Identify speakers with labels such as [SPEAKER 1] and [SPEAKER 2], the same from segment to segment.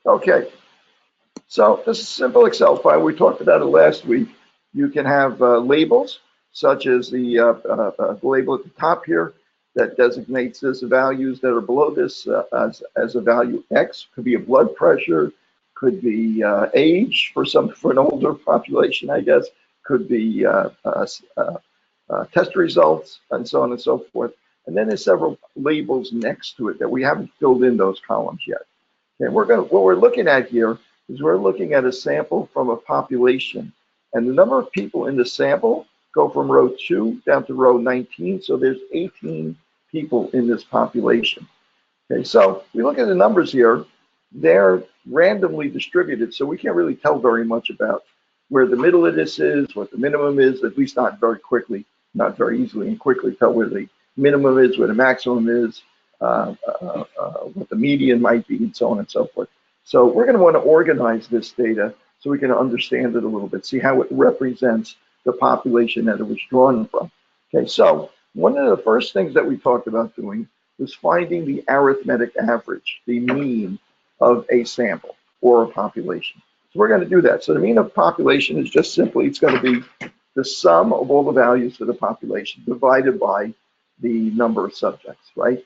[SPEAKER 1] Okay, so this is a simple Excel file. We talked about it last week. You can have labels, such as the label at the top here that designates this values that are below this as a value X. Could be a blood pressure, could be age for an older population, I guess. Could be test results, and so on and so forth. And then there's several labels next to it that we haven't filled in those columns yet. Okay, what we're looking at here is we're looking at a sample from a population, and the number of people in the sample go from row 2 down to row 19. So there's 18 people in this population. Okay, so we look at the numbers here. They're randomly distributed, so we can't really tell very much about where the middle of this is, what the minimum is, at least not very quickly, not very easily and quickly tell where the minimum is, where the maximum is, what the median might be, and so on and so forth. So we're going to want to organize this data so we can understand it a little bit, see how it represents the population that it was drawn from. Okay, so one of the first things that we talked about doing was finding the arithmetic average, the mean of a sample or a population. So we're going to do that. So the mean of population is just simply, it's going to be the sum of all the values for the population divided by the number of subjects, right?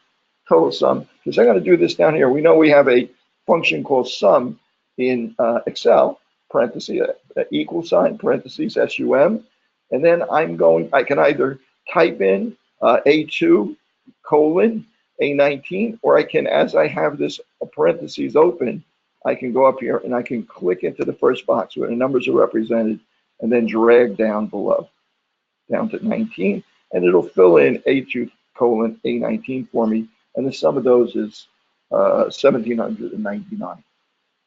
[SPEAKER 1] Total sum. Because I'm going to do this down here. We know we have a function called sum in Excel, parentheses, equal sign, parentheses, SUM. And then I can either type in A2 colon A19, or I can, as I have this parentheses open, I can go up here and I can click into the first box where the numbers are represented and then drag down below, down to 19, and it'll fill in A2 colon A19 for me. And the sum of those is 1,799.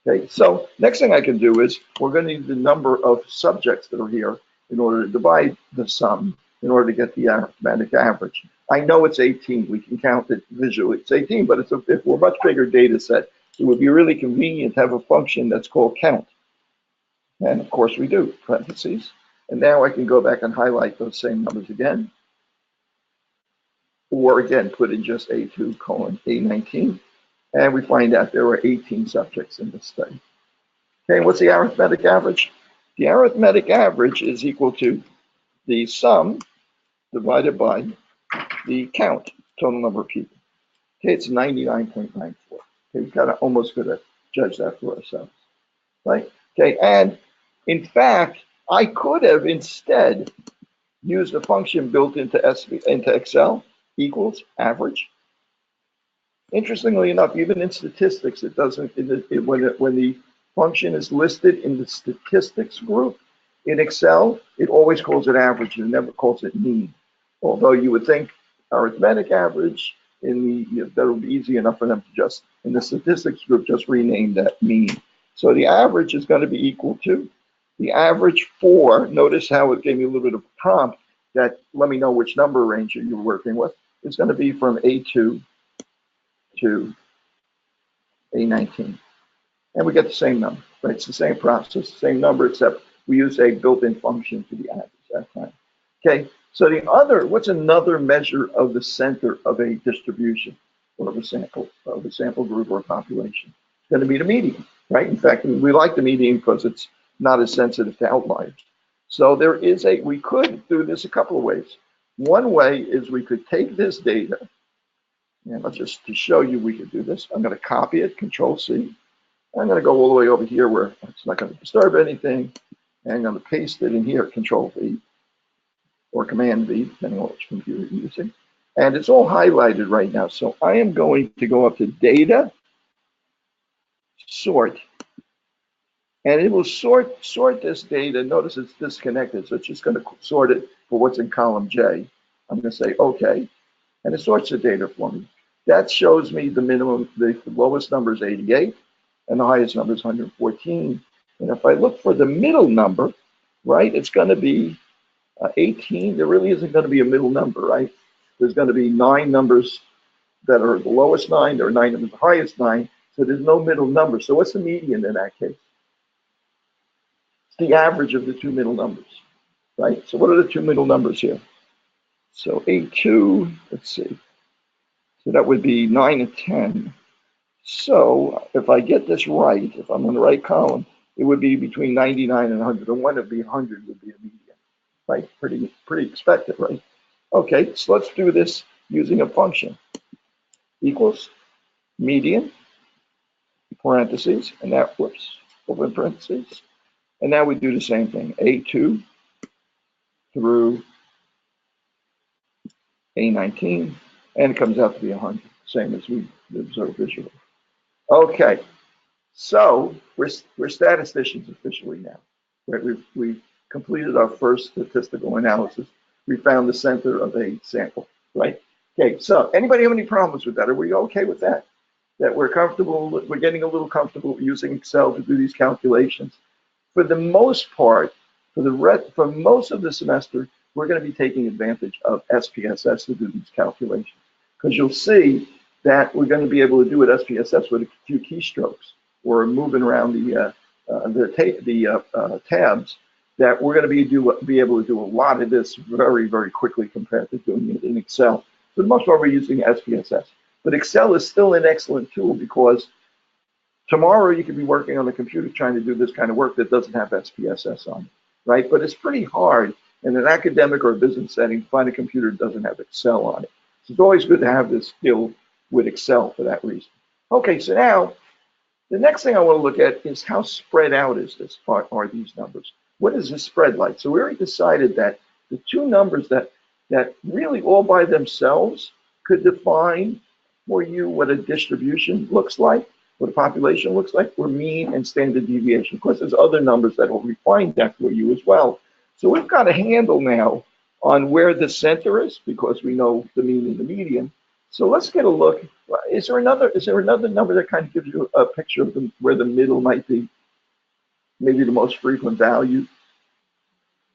[SPEAKER 1] Okay, so next thing I can do is we're going to need the number of subjects that are here in order to divide the sum in order to get the arithmetic average. I know it's 18. We can count it visually. It's 18, but it's a much bigger data set. It would be really convenient to have a function that's called count. And of course we do, parentheses. And now I can go back and highlight those same numbers again. Or again, put in just A2 colon A19. And we find out there were 18 subjects in this study. Okay, what's the arithmetic average? The arithmetic average is equal to the sum divided by the count, total number of people. Okay, it's 99.94. Okay, we've got to almost good at judge that for ourselves, right? Okay, and in fact, I could have instead used a function built into Excel, equals average. Interestingly enough, even in statistics, it doesn't. When the function is listed in the statistics group in Excel, it always calls it average and never calls it mean. Although you would think arithmetic average that would be easy enough for them to just in the statistics group just rename that mean. So the average is going to be equal to the average for. Notice how it gave me a little bit of a prompt that let me know which number range you're working with. It's going to be from A2 to A19. And we get the same number, right? It's the same process, same number, except we use a built-in function for the average that time. Okay, so what's another measure of the center of a distribution or of a sample group or a population? It's going to be the median, right? In fact, we like the median because it's not as sensitive to outliers. So we could do this a couple of ways. One way is we could take this data, and let's just to show you we could do this. I'm going to copy it, Control C. I'm going to go all the way over here where it's not going to disturb anything. And I'm going to paste it in here, Control V or Command V, depending on which computer you're using. And it's all highlighted right now. So I am going to go up to Data, Sort, and it will sort this data. Notice it's disconnected, so it's just going to sort it for what's in column J. I'm going to say OK, and it sorts the data for me. That shows me the minimum, the lowest number is 88, and the highest number is 114. And if I look for the middle number, right, it's going to be 18. There really isn't going to be a middle number, right? There's going to be 9 numbers that are the lowest 9. There are 9 numbers, the highest 9. So there's no middle number. So what's the median in that case? It's the average of the 2 middle numbers, right? So what are the 2 middle numbers here? So A2, let's see. So that would be 9 and 10. So if I get this right, if I'm on the right column, it would be between 99 and 101. It'd be 100 would be a median, right? Pretty expected, right? Okay, so let's do this using a function. Equals median, parentheses, and that, whoops, open parentheses. And now we do the same thing, A2 through A19, and it comes out to be 100, same as we observed visually. Okay, so we're statisticians officially now. Right? We've completed our first statistical analysis. We found the center of a sample, right? Okay, so anybody have any problems with that? Are we okay with that? That we're comfortable, we're getting a little comfortable using Excel to do these calculations. For the most part, for most of the semester, we're going to be taking advantage of SPSS to do these calculations. Because you'll see that we're going to be able to do it SPSS with a few keystrokes or moving around the tabs, that we're going to be able to do a lot of this very, very quickly compared to doing it in Excel. For the most part, we're using SPSS. But Excel is still an excellent tool because tomorrow you could be working on the computer trying to do this kind of work that doesn't have SPSS on it, right? But it's pretty hard in an academic or a business setting to find a computer that doesn't have Excel on it. So it's always good to have this skill with Excel for that reason. Okay, so now the next thing I want to look at is how spread out are these numbers? What is this spread like? So we already decided that the two numbers that really all by themselves could define for you what a distribution looks like, what a population looks like, were mean and standard deviation. Of course, there's other numbers that will refine that for you as well. So we've got a handle now on where the center is because we know the mean and the median. So let's get a look. Is there another number that kind of gives you a picture of where the middle might be? Maybe the most frequent value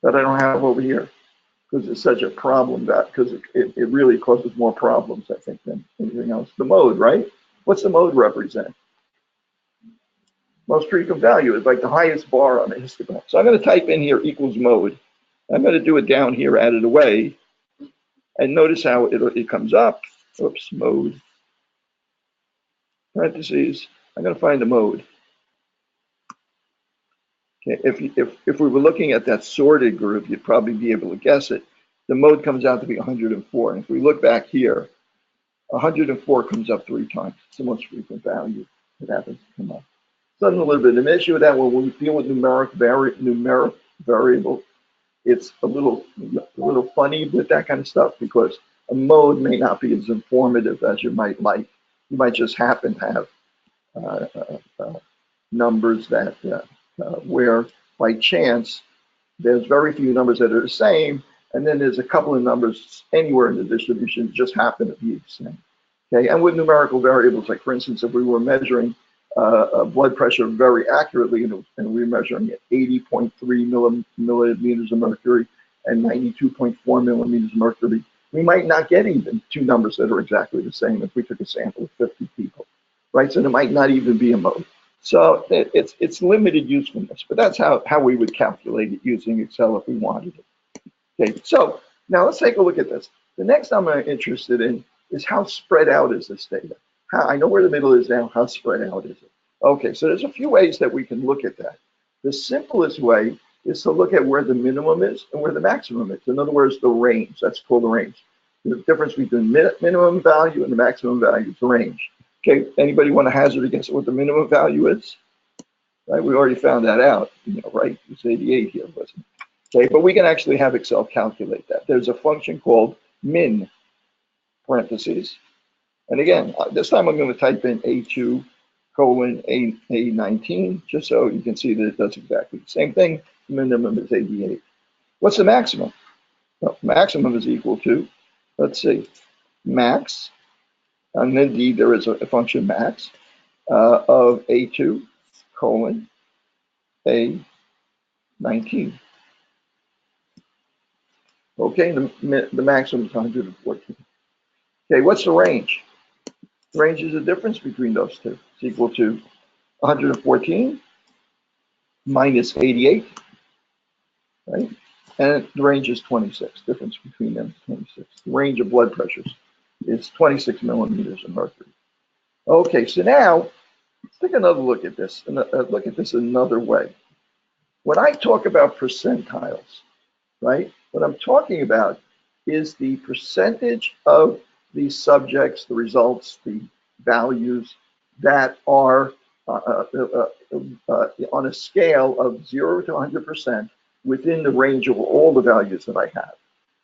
[SPEAKER 1] that I don't have over here because it's such a problem because it really causes more problems, I think, than anything else. The mode, right? What's the mode represent? Most frequent value is like the highest bar on the histogram. So I'm going to type in here equals mode. I'm going to do it down here, add it away. And notice how it comes up. Oops, mode. Parentheses. I'm going to find the mode. Okay, if we were looking at that sorted group, you'd probably be able to guess it. The mode comes out to be 104. And if we look back here, 104 comes up 3 times. It's the most frequent value that happens to come up. So a little bit of an issue with that when we deal with numeric variable. It's a little funny with that kind of stuff because a mode may not be as informative as you might like. You might just happen to have numbers that where by chance there's very few numbers that are the same, and then there's a couple of numbers anywhere in the distribution just happen to be the same. Okay, and with numerical variables, like for instance, if we were measuring blood pressure very accurately, and we were measuring at 80.3 millimeters of mercury and 92.4 millimeters of mercury, we might not get even 2 numbers that are exactly the same if we took a sample of 50 people, right? So there might not even be a mode. So it's limited usefulness, but that's how we would calculate it using Excel if we wanted it. Okay, so now let's take a look at this. The next I'm interested in is how spread out is this data? I know where the middle is now, how spread out is it? Okay, so there's a few ways that we can look at that. The simplest way is to look at where the minimum is and where the maximum is. In other words, the range, that's called the range. The difference between minimum value and the maximum value is the range. Okay, anybody want to hazard a guess at what the minimum value is? Right, we already found that out, right? It's 88 here, wasn't it? Okay, but we can actually have Excel calculate that. There's a function called min, parentheses. And again, this time I'm going to type in A2 colon A19, just so you can see that it does exactly the same thing. The minimum is 88. What's the maximum? Well, maximum is equal to, let's see, max, and indeed there is a function max of A2 colon A19. Okay, the maximum is 114. Okay, what's the range? The range is the difference between those two. It's equal to 114 minus 88, right? And the range is 26. Difference between them is 26. The range of blood pressures is 26 millimeters of mercury. Okay, so now let's take another look at this, and look at this another way. When I talk about percentiles, right, what I'm talking about is the percentage of the subjects, the results, the values that are on a scale of 0 to 100% within the range of all the values that I have.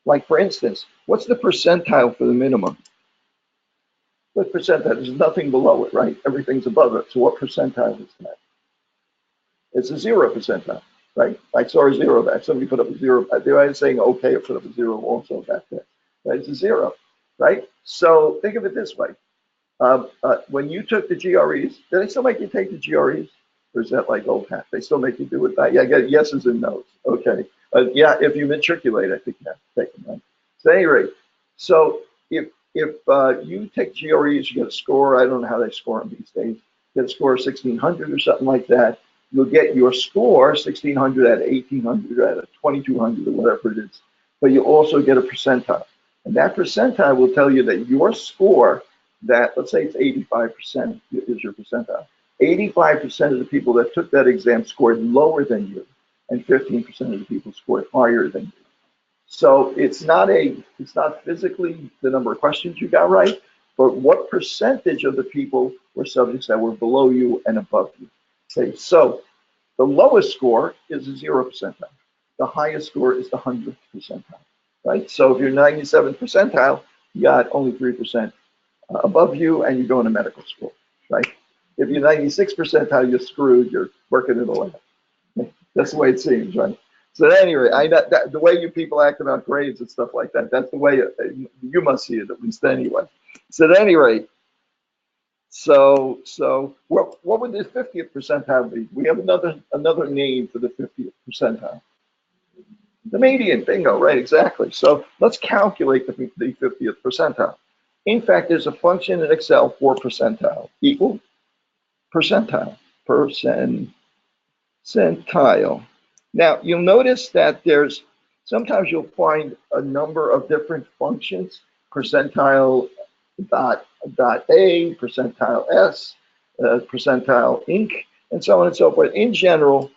[SPEAKER 1] Like, for instance, what's the percentile for the minimum? What percentile? There's nothing below it, right? Everything's above it. So what percentile is that? It's a 0 percentile, right? I saw a 0 back. Somebody put up a 0. They were saying, okay, I put up a 0 also back there. Right? It's a 0, right? So think of it this way. When you took the GREs, do they still make you take the GREs? Or is that like old hat? They still make you do it? Yeah, I get yeses and nos. Okay. Yeah, if you matriculate, I think you have to take them, right? So at any rate, so if you take GREs, you get a score. I don't know how they score them these days. You get a score of 1600 or something like that. You'll get your score 1600 out of 1800 out of 2200 or whatever it is. But you also get a percentile. And that percentile will tell you that your score, that let's say it's 85% is your percentile. 85% of the people that took that exam scored lower than you, and 15% of the people scored higher than you. So it's not physically the number of questions you got right, but what percentage of the people were subjects that were below you and above you. Okay, so the lowest score is a 0 percentile. The highest score is the 100th percentile, right? So if you're 97th percentile, you got only 3% above you, and you go into medical school, right? If you're 96th percentile, you're screwed. You're working in the lab. That's the way it seems, right? So anyway, the way you people act about grades and stuff like that, that's the way you must see it, at least anyway. So at any rate, so what would the 50th percentile be? We have another name for the 50th percentile. The median, bingo, right, exactly. So let's calculate the 50th percentile. In fact, there's a function in Excel for percentile, equal percentile, percentile. Now, you'll notice that sometimes you'll find a number of different functions, percentile dot A, percentile S, percentile inc, and so on and so forth. In general,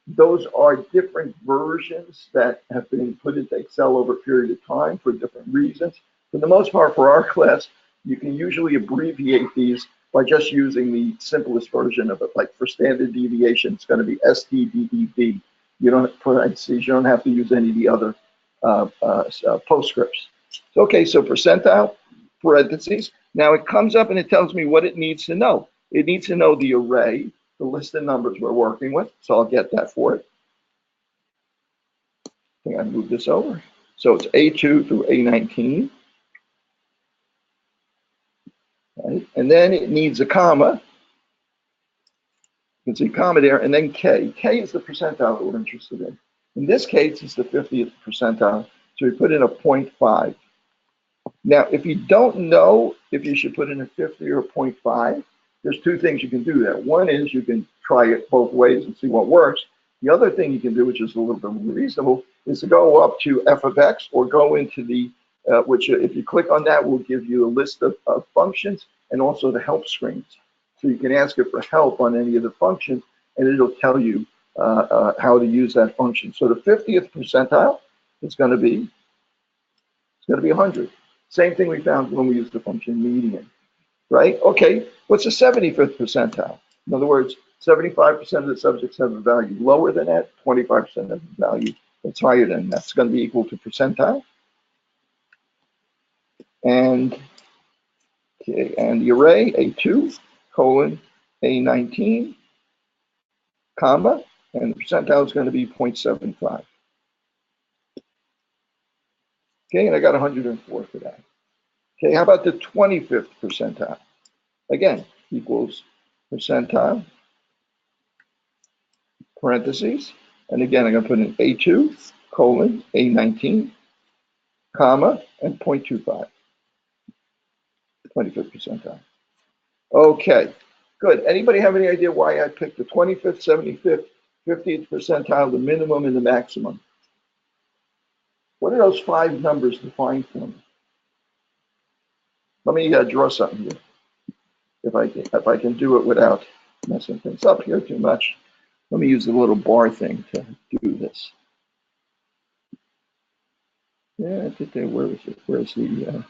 [SPEAKER 1] those are different versions that have been put into Excel over a period of time for different reasons. For the most part, for our class, you can usually abbreviate these by just using the simplest version of it. Like for standard deviation, it's going to be STDEV. You don't parentheses. You don't have to use any of the other postscripts. Okay, so percentile, parentheses. Now it comes up and it tells me what it needs to know. It needs to know the array, the list of numbers we're working with. So I'll get that for it. I think I moved this over. So it's A2 through A19. Right? And then it needs a comma. You can see comma there, and then K. K is the percentile that we're interested in. In this case, it's the 50th percentile, so we put in a 0.5. Now, if you don't know if you should put in a 50 or a 0.5, there's two things you can do there. One is you can try it both ways and see what works. The other thing you can do, which is a little bit more reasonable, is to go up to f of x or go into the, which if you click on that, will give you a list of functions and also the help screens. So you can ask it for help on any of the functions, and it'll tell you how to use that function. So the 50th percentile is going to be 100. Same thing we found when we used the function median, right? Okay, what's the 75th percentile? In other words, 75% of the subjects have a value lower than that, 25% have a value that's higher than that. That's going to be equal to percentile. And, okay, and the array, A2, colon, A19, comma, and the percentile is going to be 0.75. Okay, and I got 104 for that. Okay, how about the 25th percentile? Again, equals percentile, parentheses, and again, I'm going to put in A2, colon, A19, comma, and 0.25, 25th percentile. Okay, good. Anybody have any idea why I picked the 25th, 75th, 50th percentile, the minimum and the maximum? What are those 5 numbers defined for me? Let me draw something here. if I can do it without messing things up here too much. Let me use the little bar thing to do this. Yeah, where is it? Where's the,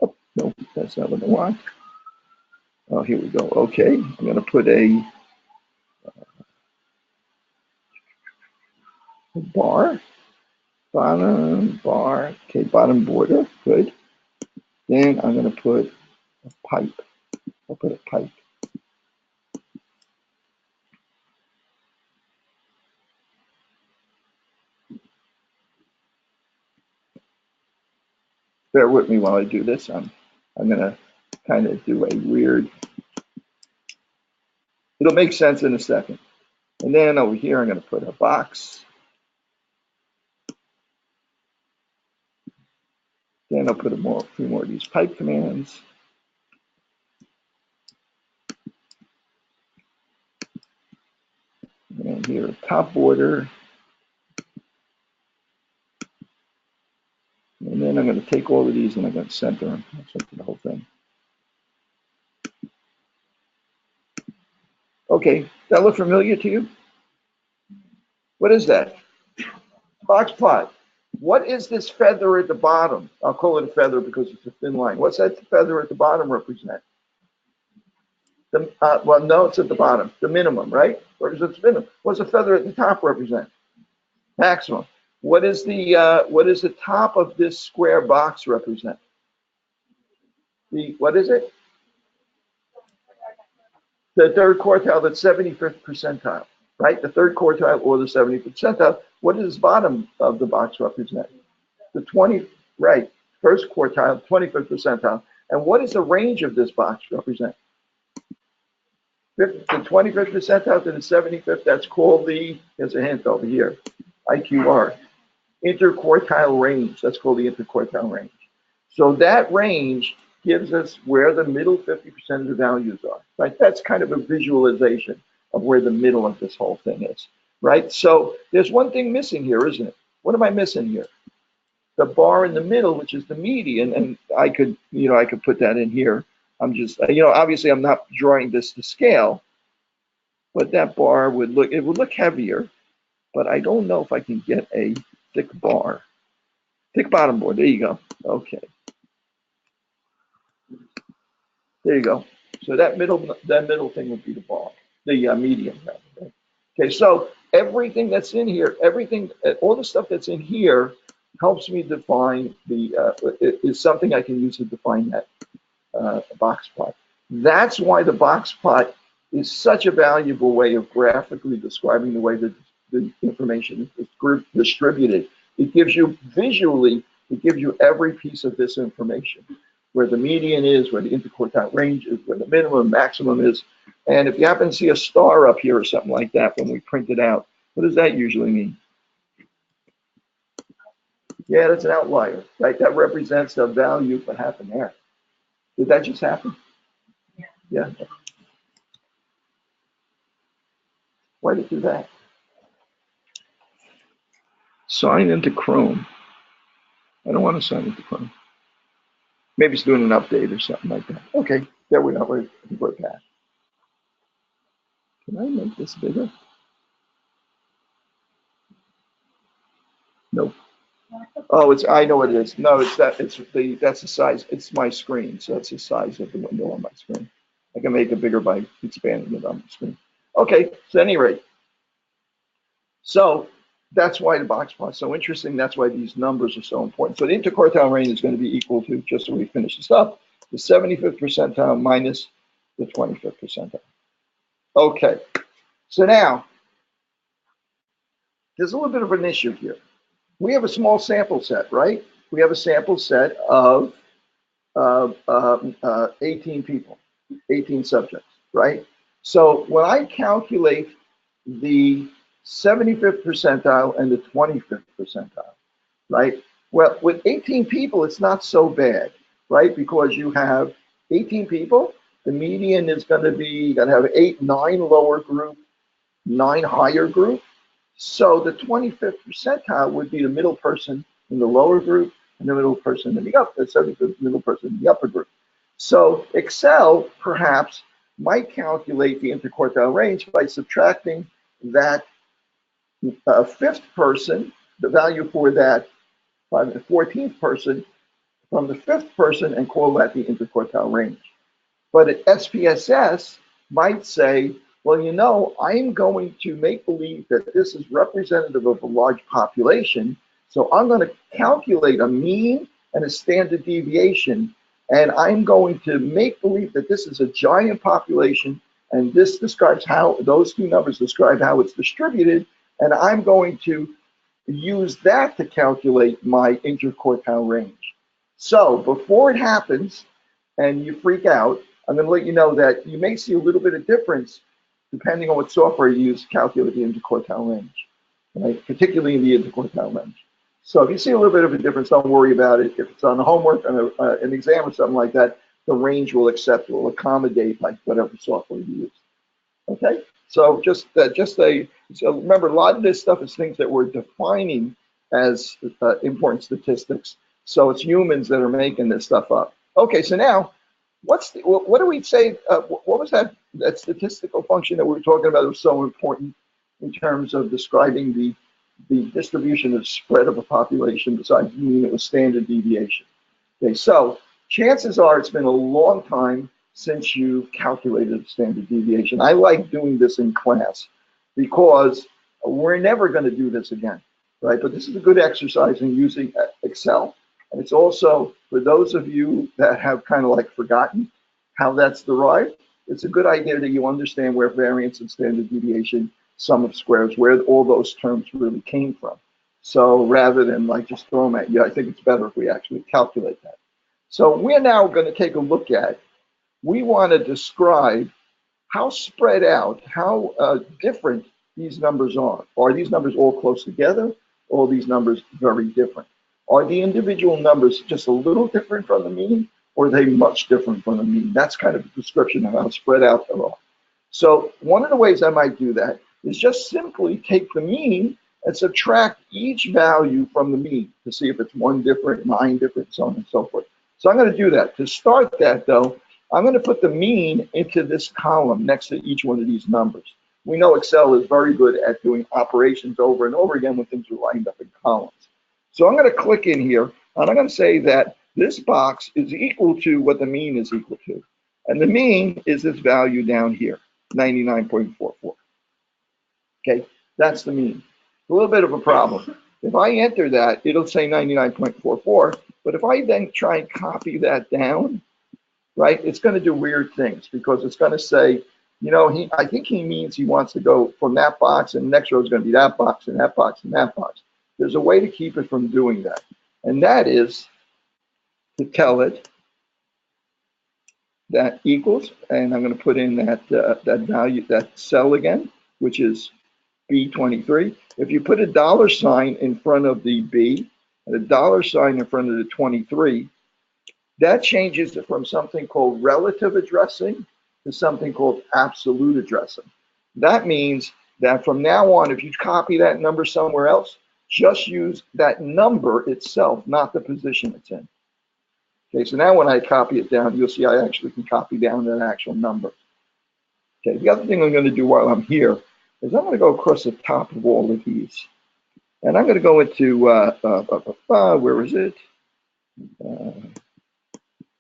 [SPEAKER 1] oh, no, that's not what I want. Oh, here we go. Okay, I'm going to put a bar, bottom bar, okay, bottom border, good. Then I'm going to put a pipe. I'll put a pipe. Bear with me while I do this. I'm going to kind of do a weird, it'll make sense in a second. And then over here, I'm going to put a box. Then I'll put a few more of these pipe commands. And here, top border. And then I'm going to take all of these and I'm going to center them. I'll center the whole thing. Okay, that look familiar to you? What is that? Box plot. What is this feather at the bottom? I'll call it a feather because it's a thin line. What's that feather at the bottom represent? Well, no, it's at the bottom. The minimum, right? Represents minimum. What's the feather at the top represent? Maximum. What is the top of this square box represent? What is it? The third quartile, that's 75th percentile, right? The third quartile or the 75th percentile. What does the bottom of the box represent? The 20, right? First quartile, 25th percentile. And what is the range of this box represent? The 25th percentile to the 75th, that's called the, there's a hint over here, IQR, interquartile range. That's called the interquartile range. So that range gives us where the middle 50% of the values are, right? That's kind of a visualization of where the middle of this whole thing is, right? So there's one thing missing here, isn't it? What am I missing here? The bar in the middle, which is the median, and I could put that in here. I'm just, obviously I'm not drawing this to scale, but that bar would look heavier, but I don't know if I can get a thick bar. Thick bottom board, there you go. Okay. There you go. So that middle thing would be the bar, the median. Right? Okay, so everything that's in here, all the stuff that's in here helps me define is something I can use to define that box plot. That's why the box plot is such a valuable way of graphically describing the way that the information is distributed. It gives you visually, it gives you every piece of this information, where the median is, where the interquartile range is, where the minimum, maximum is. And if you happen to see a star up here or something like that when we print it out, what does that usually mean? Yeah, that's an outlier, right? That represents the value of what happened there. Did that just happen? Yeah. Why did it do that? Sign into Chrome. I don't want to sign into Chrome. Maybe it's doing an update or something like that. Okay, there we are. We're back. Can I make this bigger? Nope. Oh, I know what it is. No, that's the size. It's my screen, so that's the size of the window on my screen. I can make it bigger by expanding it on the screen. Okay, so at any rate, so that's why the box plot is so interesting. That's why these numbers are so important. So the interquartile range is going to be equal to, just so we finish this up, the 75th percentile minus the 25th percentile. Okay, so now there's a little bit of an issue here. We have a small sample set, right? We have a sample set of 18 people, 18 subjects, right? So when I calculate the 75th percentile and the 25th percentile, right? Well, with 18 people, it's not so bad, right? Because you have 18 people, the median is going to be, going to have 9 lower group, 9 higher group. So the 25th percentile would be the middle person in the lower group and the middle person in the upper, the 75th middle person in the upper group. So Excel perhaps might calculate the interquartile range by subtracting that fifth person, the value for that by the 14th person from the fifth person, and call that the interquartile range. But at SPSS might say, well, you know, I'm going to make believe that this is representative of a large population, so I'm going to calculate a mean and a standard deviation, and I'm going to make believe that this is a giant population, and this describes how, those two numbers describe how it's distributed, and I'm going to use that to calculate my interquartile range. So before it happens and you freak out, I'm going to let you know that you may see a little bit of difference depending on what software you use to calculate the interquartile range, right? Particularly in the interquartile range. So if you see a little bit of a difference, don't worry about it. If it's on the homework, on an exam or something like that, the range will accept, will accommodate like whatever software you use. Okay, so so remember, a lot of this stuff is things that we're defining as important statistics. So it's humans that are making this stuff up. Okay, so now, what do we say? What was that statistical function that we were talking about that was so important in terms of describing the distribution of spread of a population besides mean? It was standard deviation. Okay, so chances are it's been a long time since you've calculated the standard deviation. I like doing this in class because we're never going to do this again, right? But this is a good exercise in using Excel. And it's also, for those of you that have kind of like forgotten how that's derived, it's a good idea that you understand where variance and standard deviation, sum of squares, where all those terms really came from. So rather than like just throw them at you, I think it's better if we actually calculate that. So we're now going to take a look at, we want to describe how spread out, how different these numbers are. Are these numbers all close together, or are these numbers very different? Are the individual numbers just a little different from the mean, or are they much different from the mean? That's kind of a description of how spread out they are. So one of the ways I might do that is just simply take the mean and subtract each value from the mean to see if it's 1 different, 9 different, so on and so forth. So I'm going to do that. To start that, though, I'm going to put the mean into this column next to each one of these numbers. We know Excel is very good at doing operations over and over again when things are lined up in columns. So I'm going to click in here, and I'm going to say that this box is equal to what the mean is equal to. And the mean is this value down here, 99.44. Okay, that's the mean. A little bit of a problem. If I enter that, it'll say 99.44, but if I then try and copy that down, right, it's going to do weird things because it's going to say, you know, I think he means he wants to go from that box, and the next row is going to be that box and that box and that box. There's a way to keep it from doing that, and that is to tell it that equals, and I'm going to put in that value, that cell again, which is B23. If you put a $sign in front of the B and a $sign in front of the 23, that changes it from something called relative addressing to something called absolute addressing. That means that from now on, if you copy that number somewhere else, just use that number itself, not the position it's in. Okay, so now when I copy it down, you'll see I actually can copy down that actual number. Okay, the other thing I'm going to do while I'm here is I'm going to go across the top of all of these. And I'm going to go into, where is it?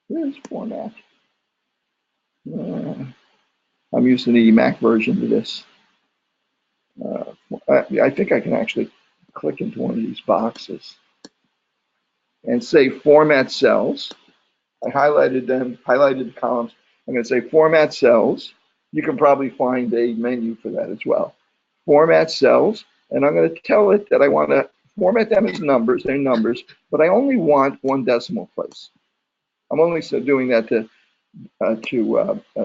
[SPEAKER 1] Where's format? I'm using the Mac version of this. I think I can actually click into one of these boxes and say format cells. I highlighted them, highlighted the columns. I'm going to say format cells. You can probably find a menu for that as well. Format cells, and I'm going to tell it that I want to format them as numbers, they're numbers, but I only want 1 decimal place. I'm only doing that to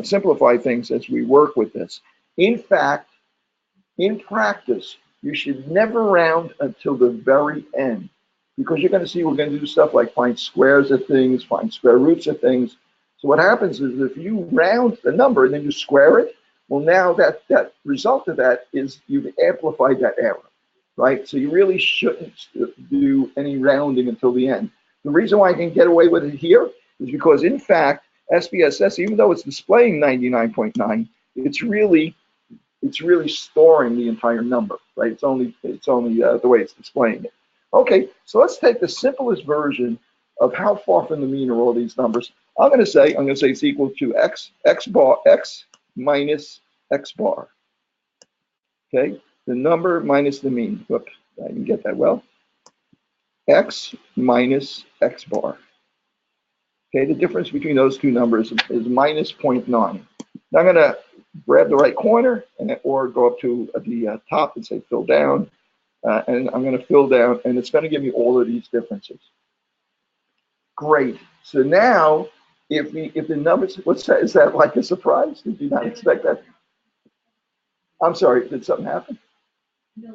[SPEAKER 1] simplify things as we work with this. In fact, in practice, you should never round until the very end, because you're going to see we're going to do stuff like find squares of things, find square roots of things. So what happens is if you round the number and then you square it, well, now that result of that is you've amplified that error, right? So you really shouldn't do any rounding until the end. The reason why I can get away with it here is because, in fact, SPSS, even though it's displaying 99.9, it's really storing the entire number, right? It's only the way it's displaying it. Okay, so let's take the simplest version of how far from the mean are all these numbers. I'm going to say it's equal to x minus x bar. Okay, the number minus the mean. Whoops, I didn't get that well. X minus x bar. Okay, the difference between those two numbers is minus 0.9. Now I'm going to grab the right corner or go up to the top and say fill down. And I'm going to fill down, and it's going to give me all of these differences. Great. So now, if the numbers, what's that? Is that like a surprise? Did you not expect that? I'm sorry. Did something happen?
[SPEAKER 2] No,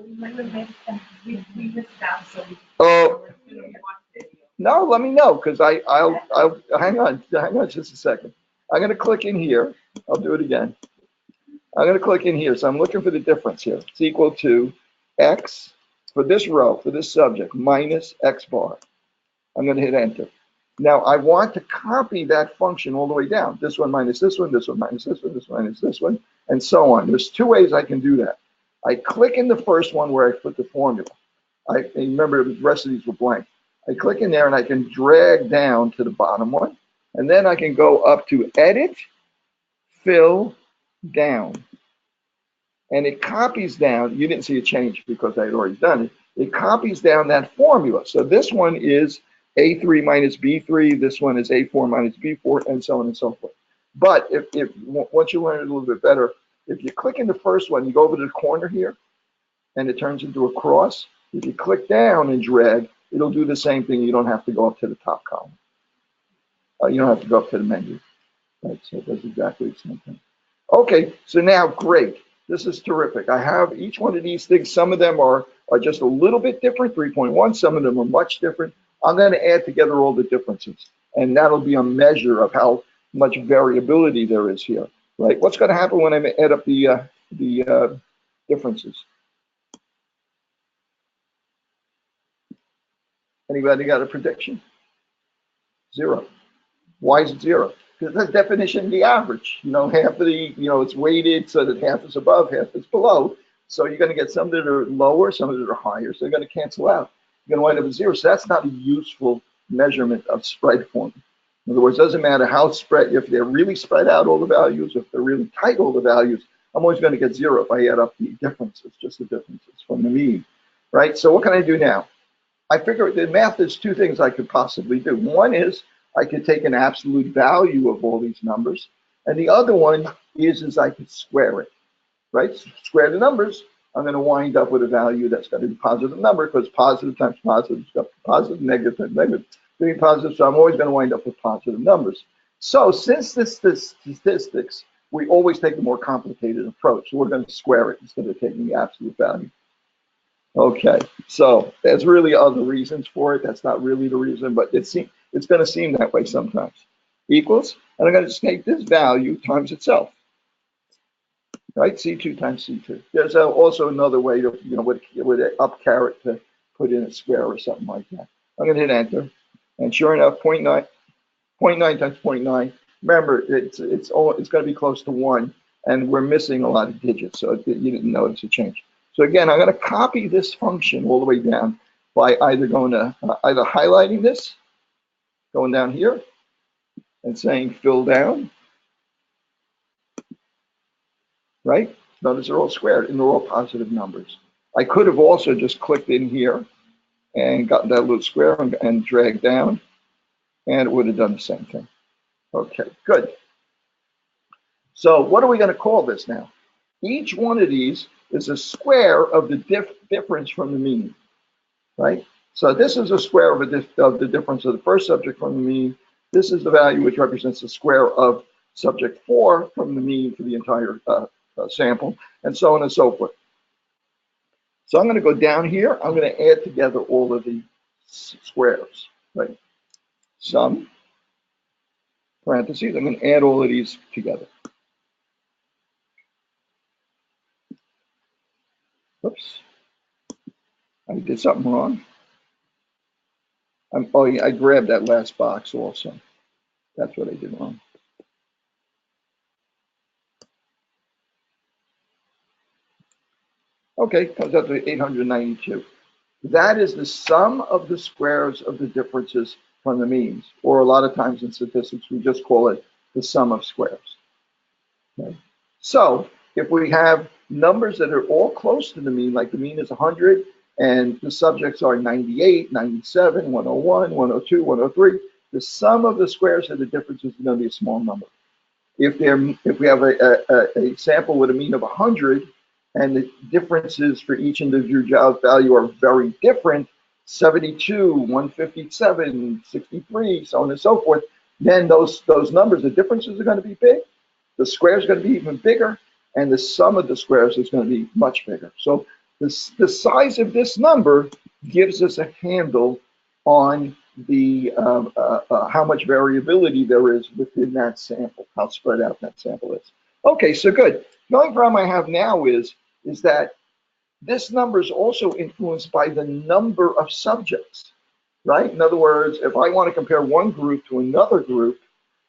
[SPEAKER 2] we missed out. So
[SPEAKER 1] oh. No, let me know, because I'll hang on just a second. I'm going to click in here. I'll do it again. I'm going to click in here. So I'm looking for the difference here. It's equal to x for this row, for this subject, minus x bar. I'm going to hit enter. Now I want to copy that function all the way down. This one minus this one, this one minus this one, this one minus this one, and so on. There's two ways I can do that. I click in the first one where I put the formula. I remember the rest of these were blank. I click in there and I can drag down to the bottom one, and then I can go up to edit, fill, down. And it copies down, you didn't see a change because I had already done it. It copies down that formula. So this one is A3 minus B3, this one is A4 minus B4, and so on and so forth. But if once you learn it a little bit better, if you click in the first one, you go over to the corner here, and it turns into a cross. If you click down and drag, it'll do the same thing. You don't have to go up to the top column. You don't have to go up to the menu. Right, so it does exactly the same thing. Okay, so now great. This is terrific. I have each one of these things. Some of them are just a little bit different, 3.1. Some of them are much different. I'm going to add together all the differences, and that'll be a measure of how much variability there is here. Right? What's going to happen when I add up the differences? Anybody got a prediction? 0. Why is it 0? Because that's the definition of the average. Half of the, it's weighted so that half is above, half is below. So you're going to get some that are lower, some that are higher. So they're going to cancel out. You're going to wind up with 0. So that's not a useful measurement of spread for me. In other words, it doesn't matter how spread, if they're really spread out all the values, if they're really tight all the values, I'm always going to get 0 if I add up the differences, just the differences from the mean. Right? So what can I do now? I figure the math is two things I could possibly do. One is I could take an absolute value of all these numbers, and the other one is I could square it, right? Square the numbers. I'm going to wind up with a value that's going to be a positive number, because positive times positive is positive, negative times negative, being positive. So I'm always going to wind up with positive numbers. So since this statistics, we always take a more complicated approach. So we're going to square it instead of taking the absolute value. Okay, so there's really other reasons for it. That's not really the reason, but it's going to seem that way sometimes. Equals, and I'm going to just take this value times itself. Right, C2 times C2. There's also another way to, with an up caret to put in a square or something like that. I'm going to hit enter, and sure enough, 0.9 times 0.9. Remember, it's going to be close to 1, and we're missing a lot of digits, so you didn't notice a change. So again, I'm going to copy this function all the way down by either highlighting this, going down here, and saying fill down. Right? Notice they're all squared, and they're all positive numbers. I could have also just clicked in here and gotten that little square and dragged down, and it would have done the same thing. Okay, good. So what are we going to call this now? Each one of these is a square of the difference from the mean, right? So this is a square of the difference of the first subject from the mean. This is the value which represents the square of subject 4 from the mean for the entire sample, and so on and so forth. So I'm going to go down here. I'm going to add together all of the squares, right? Sum, parentheses. I'm going to add all of these together. Oops. I did something wrong. Oh, yeah, I grabbed that last box also. That's what I did wrong. Okay, comes out to 892. That is the sum of the squares of the differences from the means, or a lot of times in statistics, we just call it the sum of squares. Okay? So if we have numbers that are all close to the mean, like the mean is 100, and the subjects are 98, 97, 101, 102, 103, the sum of the squares of the differences is going to be a small number. If we have a sample with a mean of 100 and the differences for each individual value are very different, 72, 157, 63, so on and so forth, then those numbers, the differences are going to be big, the square is going to be even bigger, and the sum of the squares is going to be much bigger. So the size of this number gives us a handle on the how much variability there is within that sample, how spread out that sample is. Okay, so good. The only problem I have now is that this number is also influenced by the number of subjects, right? In other words, if I want to compare one group to another group,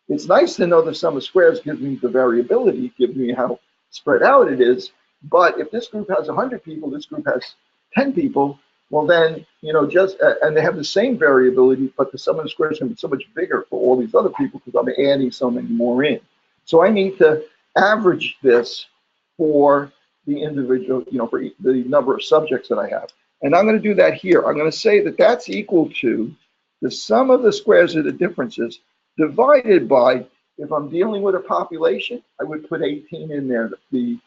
[SPEAKER 1] it's nice to know the sum of squares gives me the variability, gives me how spread out it is. But if this group has 100 people, this group has 10 people, well then, and they have the same variability, but the sum of the squares is going to be so much bigger for all these other people because I'm adding so many more in. So I need to average this for the individual, for the number of subjects that I have. And I'm going to do that here. I'm going to say that that's equal to the sum of the squares of the differences divided by, if I'm dealing with a population, I would put 18 in there, the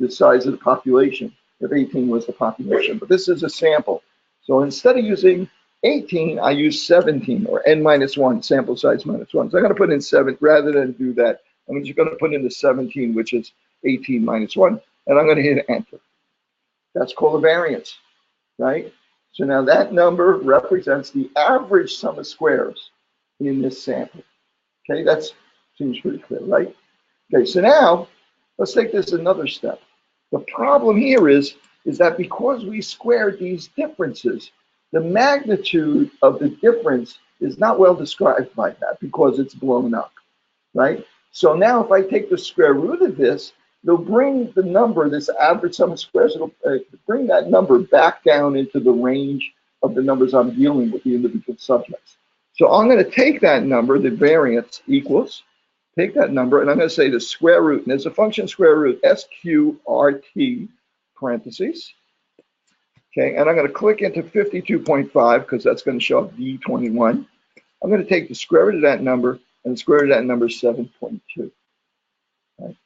[SPEAKER 1] size of the population, if 18 was the population. But this is a sample. So instead of using 18, I use 17, or n minus 1, sample size minus 1. So I'm going to put in 7, rather than do that, I'm just going to put in the 17, which is 18 minus 1, and I'm going to hit enter. That's called a variance, right? So now that number represents the average sum of squares in this sample. Okay, that seems pretty clear, right? Okay, so now let's take this another step. The problem here is that because we squared these differences, the magnitude of the difference is not well described by that because it's blown up, right? So now if I take the square root of this, it'll bring the number, this average sum of squares, it'll bring that number back down into the range of the numbers I'm dealing with, the individual subjects. So I'm going to take that number, the variance equals, take that number, and I'm going to say the square root, and there's a function square root, SQRT, parentheses. Okay, and I'm going to click into 52.5 because that's going to show up D21. I'm going to take the square root of that number, and the square root of that number is 7.2. Right?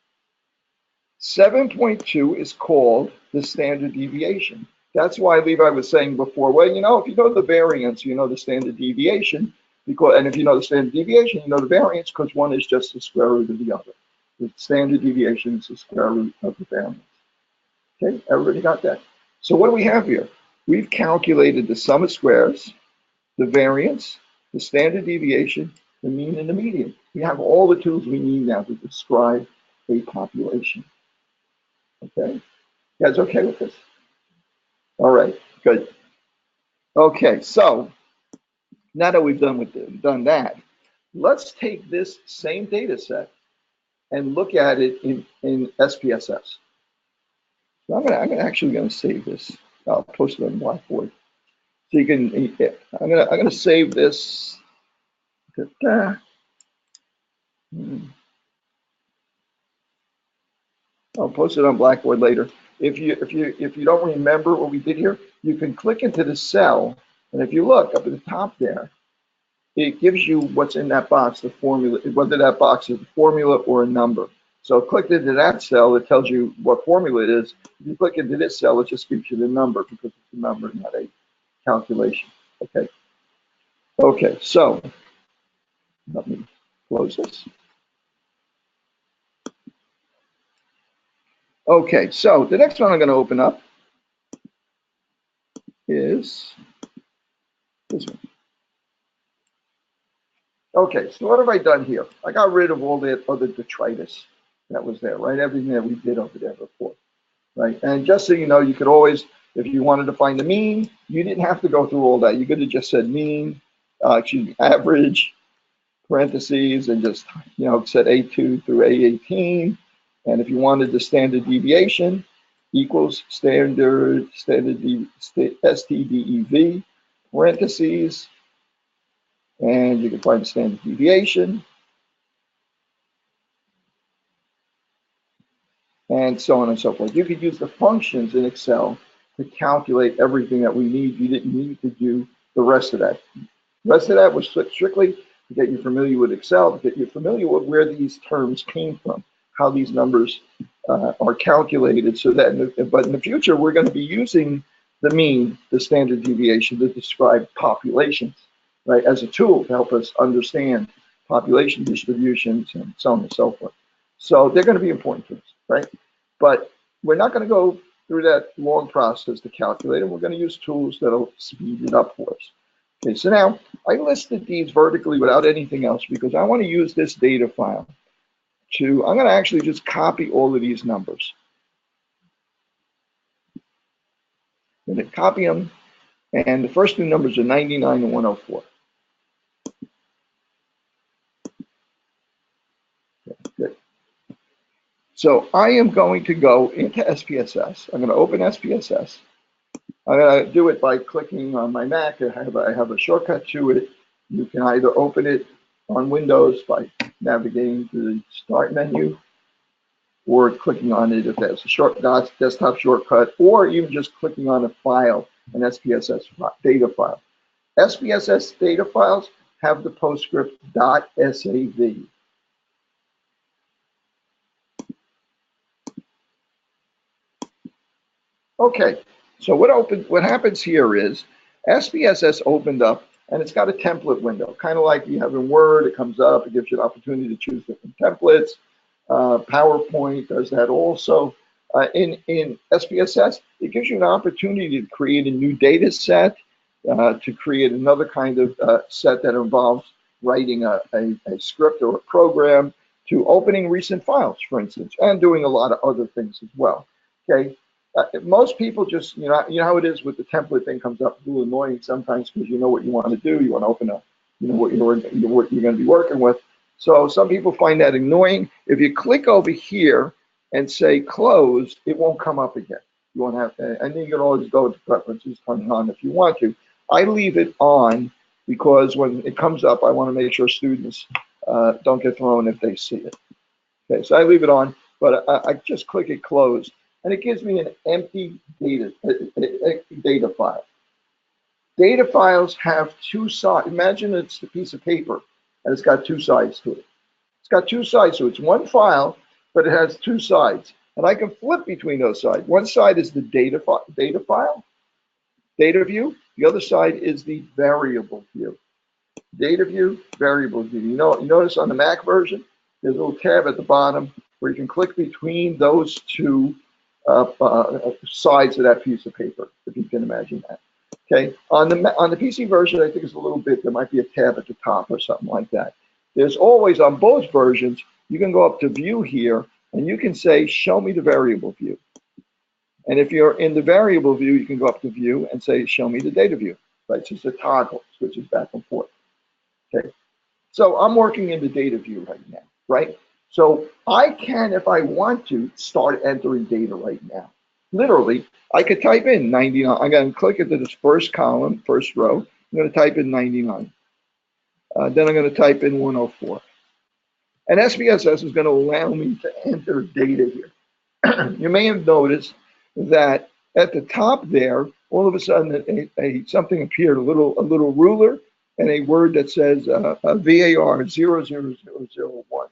[SPEAKER 1] 7.2 is called the standard deviation. That's why Levi was saying before, well, if you know the variance, you know the standard deviation, and if you know the standard deviation, you know the variance, because one is just the square root of the other. The standard deviation is the square root of the variance. Okay, everybody got that? So what do we have here? We've calculated the sum of squares, the variance, the standard deviation, the mean, and the median. We have all the tools we need now to describe a population. Okay, you guys okay with this? All right, good. Okay, so now that we've done that, let's take this same data set and look at it in SPSS. So I'm actually going to save this. I'll post it on Blackboard. So you can, I'm gonna save this. I'll post it on Blackboard later. If you don't remember what we did here, you can click into the cell, and if you look up at the top there, it gives you what's in that box, the formula, whether that box is a formula or a number. So click into that cell, it tells you what formula it is. If you click into this cell, it just gives you the number because it's a number, not a calculation. Okay. Okay, so let me close this. Okay, so the next one I'm going to open up is this one. Okay, so what have I done here? I got rid of all the other detritus that was there, right? Everything that we did over there before, right? And just so you know, you could always, if you wanted to find the mean, you didn't have to go through all that. You could have just said mean, average, parentheses, and just, said A2 through A18. And if you wanted the standard deviation, equals standard STDEV, parentheses, and you can find the standard deviation, and so on and so forth. You could use the functions in Excel to calculate everything that we need. You didn't need to do the rest of that. The rest of that was strictly to get you familiar with Excel, to get you familiar with where these terms came from, how these numbers are calculated, so that, but in the future, we're going to be using the mean, the standard deviation, to describe populations, right, as a tool to help us understand population distributions and so on and so forth. So they're going to be important to us, right? But we're not going to go through that long process to calculate, and we're going to use tools that'll speed it up for us. Okay, so now I listed these vertically without anything else because I want to use this data file to, I'm going to actually just copy all of these numbers. I'm going to copy them, and the first two numbers are 99 and 104. Okay, good. So I am going to go into SPSS. I'm going to open SPSS. I'm going to do it by clicking on my Mac. I have a shortcut to it. You can either open it on Windows by navigating to the Start menu, or clicking on it if that's a desktop shortcut, or even just clicking on a file, an SPSS data file. SPSS data files have the postscript .sav. Okay, so what happens here is SPSS opened up, and it's got a template window, kind of like you have in Word. It comes up, it gives you an opportunity to choose different templates. PowerPoint does that also. In SPSS, it gives you an opportunity to create a new data set, to create another kind of set that involves writing a script or a program, to opening recent files, for instance, and doing a lot of other things as well. Okay, most people just, you know how it is with the template thing, comes up a little annoying sometimes because you know what you want to do. You want to open up, you know what you're going to be working with. So some people find that annoying. If you click over here and say close, it won't come up again. You won't have to, and then you can always go to preferences, turn it on if you want to. I leave it on because when it comes up, I want to make sure students don't get thrown if they see it. Okay, so I leave it on, but I just click it closed, and it gives me an empty data file. Data files have two sides. Imagine it's a piece of paper, and it's got two sides to it. It's got two sides, so it's one file, but it has two sides. And I can flip between those sides. One side is the data file, data view. The other side is the variable view. Data view, variable view. You notice on the Mac version, there's a little tab at the bottom where you can click between those two sides of that piece of paper, if you can imagine that. Okay, on the PC version, I think it's a little bit, there might be a tab at the top or something like that. There's always, on both versions, you can go up to view here, and you can say, show me the variable view. And if you're in the variable view, you can go up to view and say, show me the data view. Right, so it's a toggle, switches back and forth. Okay, so I'm working in the data view right now, right? So I can, if I want to, start entering data right now. Literally, I could type in 99. I'm going to click into this first column, first row. I'm going to type in 99. Then I'm going to type in 104. And SPSS is going to allow me to enter data here. You may have noticed that at the top there, all of a sudden, something appeared, a little ruler, and a word that says VAR 00001.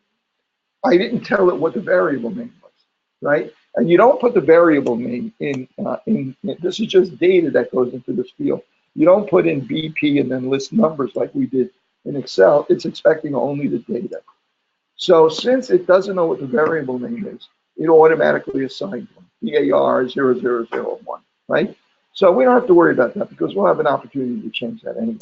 [SPEAKER 1] I didn't tell it what the variable name was, right? And you don't put the variable name in, this is just data that goes into this field. You don't put in BP and then list numbers like we did in Excel. It's expecting only the data. So since it doesn't know what the variable name is, it automatically assigns one, VAR 0001, right? So we don't have to worry about that because we'll have an opportunity to change that anyway.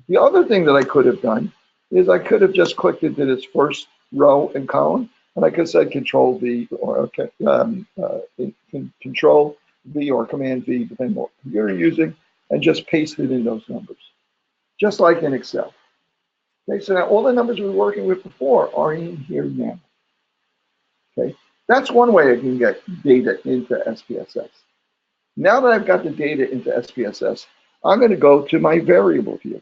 [SPEAKER 1] The other thing that I could have done is I could have just clicked into this first row and column, and I could have said Control V or Control V or Command V, depending on what computer you're using, and just pasted in those numbers, just like in Excel. Okay, so now all the numbers we were working with before are in here now. Okay, That's one way I can get data into SPSS. Now that I've got the data into SPSS, I'm going to go to my variable view.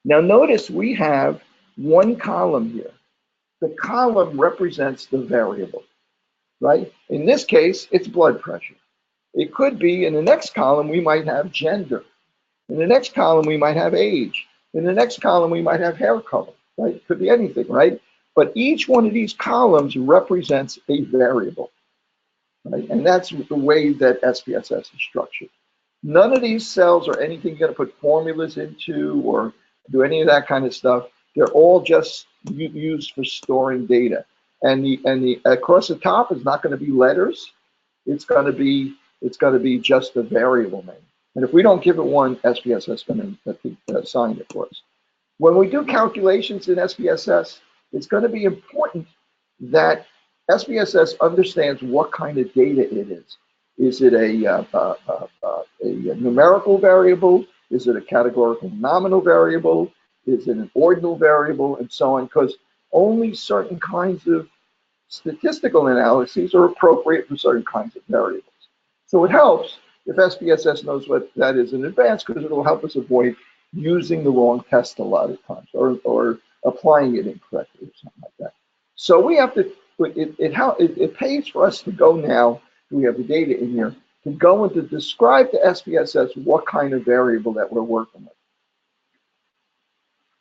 [SPEAKER 1] Now notice we have one column here. The column represents the variable, right? In this case, it's blood pressure. It could be in the next column, we might have gender. In the next column, we might have age. In the next column, we might have hair color, right? It could be anything, right? But each one of these columns represents a variable, right? And that's the way that SPSS is structured. None of these cells are anything you're going to put formulas into or do any of that kind of stuff. They're all just used for storing data. And the across the top is not going to be letters. It's going to be just a variable name. And if we don't give it one, SPSS is going to assign it for us. When we do calculations in SPSS, it's going to be important that SPSS understands what kind of data it is. Is it a numerical variable? Is it a categorical nominal variable? Is it an ordinal variable? And so on, because only certain kinds of statistical analyses are appropriate for certain kinds of variables. So it helps if SPSS knows what that is in advance, because it will help us avoid using the wrong test a lot of times or applying it incorrectly or something like that. So we have to, it pays for us to go now, we have the data in here, to go and to describe to SPSS what kind of variable that we're working with.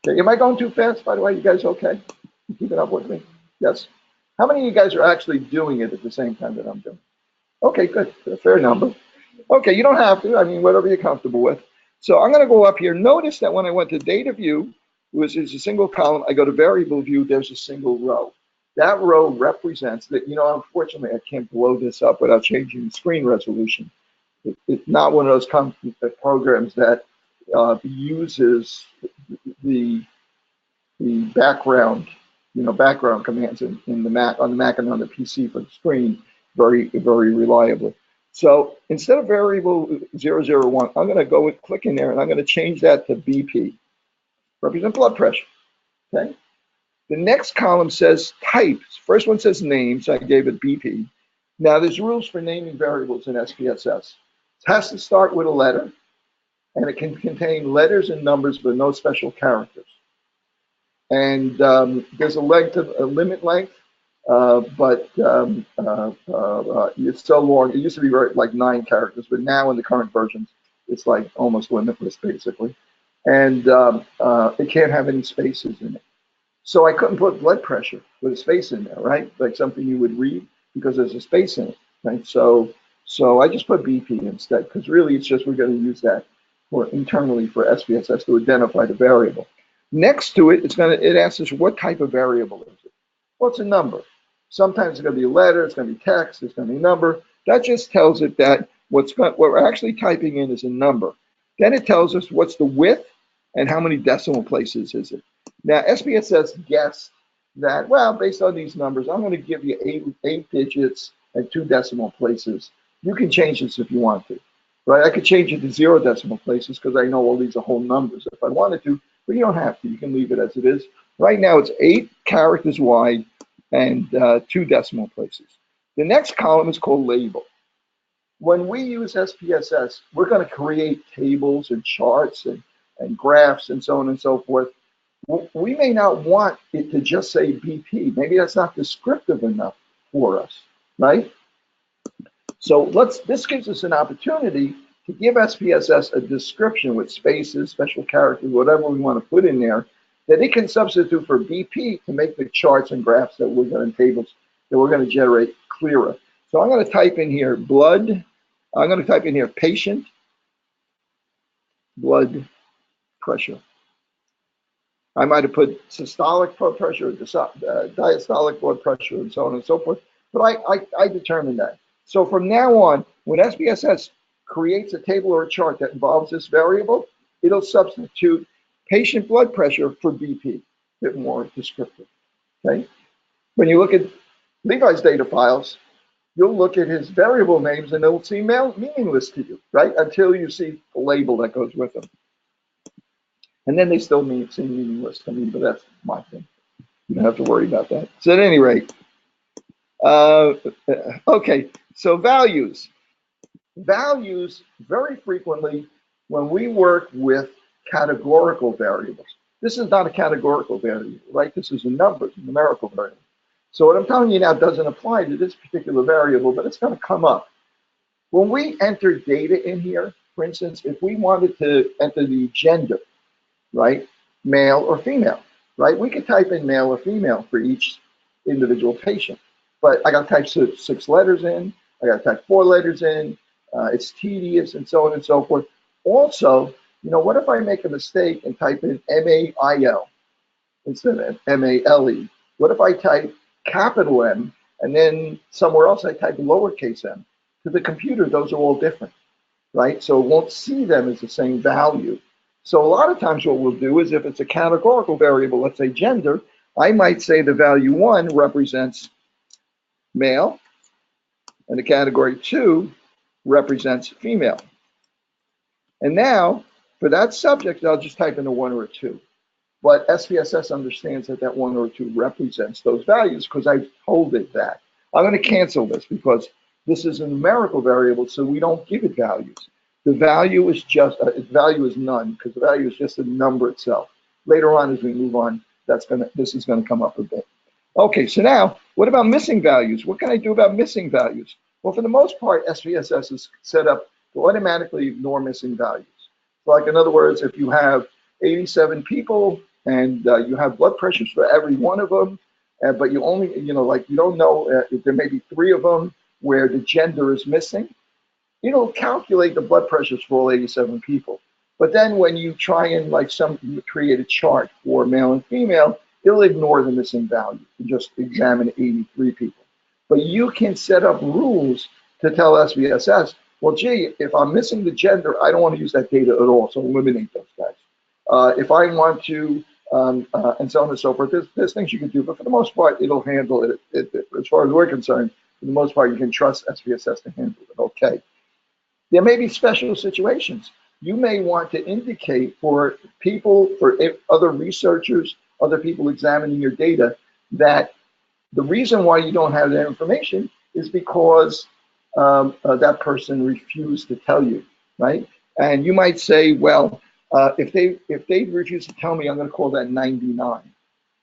[SPEAKER 1] Okay, am I going too fast, by the way? You guys okay? You keeping up with me? Yes? How many of you guys are actually doing it at the same time that I'm doing it? Okay, good, a fair number. Okay, you don't have to, I mean, whatever you're comfortable with. So I'm gonna go up here. Notice that when I went to data view, which is a single column, I go to variable view, there's a single row. That row represents that, unfortunately, I can't blow this up without changing the screen resolution. It's not one of those programs that uses the background, background commands in the Mac, on the Mac and on the PC for the screen very, very reliably. So instead of variable 001, I'm going to go with click in there and I'm going to change that to BP, represent blood pressure. Okay. The next column says types. First one says name, so I gave it BP. Now there's rules for naming variables in SPSS. It has to start with a letter, and it can contain letters and numbers but no special characters. And there's a limit length, but it's so long. It used to be like 9 characters, but now in the current versions, it's like almost limitless basically. And it can't have any spaces in it. So I couldn't put blood pressure with a space in there, right? Like something you would read because there's a space in it, right? So I just put BP instead, because really it's just we're going to use that for internally for SPSS to identify the variable. Next to it, it asks us what type of variable is it? Well, it's a number. Sometimes it's going to be a letter, it's going to be text, it's going to be a number. That just tells it that what we're actually typing in is a number. Then it tells us what's the width and how many decimal places is it. Now, SPSS guessed that, well, based on these numbers, I'm going to give you eight digits and 2 decimal places. You can change this if you want to, right? I could change it to 0 decimal places because I know all these are whole numbers if I wanted to, but you don't have to. You can leave it as it is. Right now, it's 8 characters wide and 2 decimal places. The next column is called label. When we use SPSS, we're going to create tables and charts and graphs and so on and so forth. We may not want it to just say BP. Maybe that's not descriptive enough for us, right? So this gives us an opportunity to give SPSS a description with spaces, special characters, whatever we want to put in there, that it can substitute for BP to make the charts and graphs that we're going to tables that we're going to generate clearer. So I'm going to type in here blood. I'm going to type in here patient blood pressure. I might have put systolic blood pressure, diastolic blood pressure, and so on and so forth. But I determined that. So from now on, when SPSS creates a table or a chart that involves this variable, it'll substitute patient blood pressure for BP, a bit more descriptive. Okay. When you look at Levi's data files, you'll look at his variable names and they'll seem meaningless to you, right? Until you see the label that goes with them. And then they still seem meaningless to me, but that's my thing. You don't have to worry about that. So at any rate, Okay, so values. Values, very frequently, when we work with categorical variables, this is not a categorical variable, right? This is a number, a numerical variable. So what I'm telling you now doesn't apply to this particular variable, but it's going to come up. When we enter data in here, for instance, if we wanted to enter the gender, right, male or female, right, we could type in male or female for each individual patient. But I got to type 6 letters in, I got to type 4 letters in, it's tedious and so on and so forth. Also, what if I make a mistake and type in M-A-I-L instead of M-A-L-E? What if I type capital M and then somewhere else I type lowercase m? To the computer, those are all different, right? So it won't see them as the same value. So a lot of times what we'll do is if it's a categorical variable, let's say gender, I might say the value 1 represents male and the category 2 represents female. And now for that subject, I'll just type in a 1 or a 2. But SPSS understands that that 1 or 2 represents those values because I've told it that. I'm going to cancel this because this is a numerical variable, so we don't give it values. The value is just, its value is none because the value is just a number itself. Later on, as we move on, this is going to come up a bit. Okay, so now, what about missing values? What can I do about missing values? Well, for the most part, SPSS is set up to automatically ignore missing values. So like, in other words, if you have 87 people and you have blood pressures for every one of them, but you only, you don't know if there may be 3 of them where the gender is missing, it'll calculate the blood pressures for all 87 people. But then when you try and create a chart for male and female, it'll ignore the missing value and just examine 83 people. But you can set up rules to tell SPSS, well, gee, if I'm missing the gender, I don't want to use that data at all, so eliminate those guys. If I want to, and so on and so forth, there's things you can do, but for the most part, it'll handle it. As far as we're concerned, for the most part, you can trust SPSS to handle it, okay. There may be special situations. You may want to indicate for people, for other researchers, other people examining your data, that the reason why you don't have that information is because that person refused to tell you, right? And you might say, well, if they refuse to tell me, I'm going to call that 99,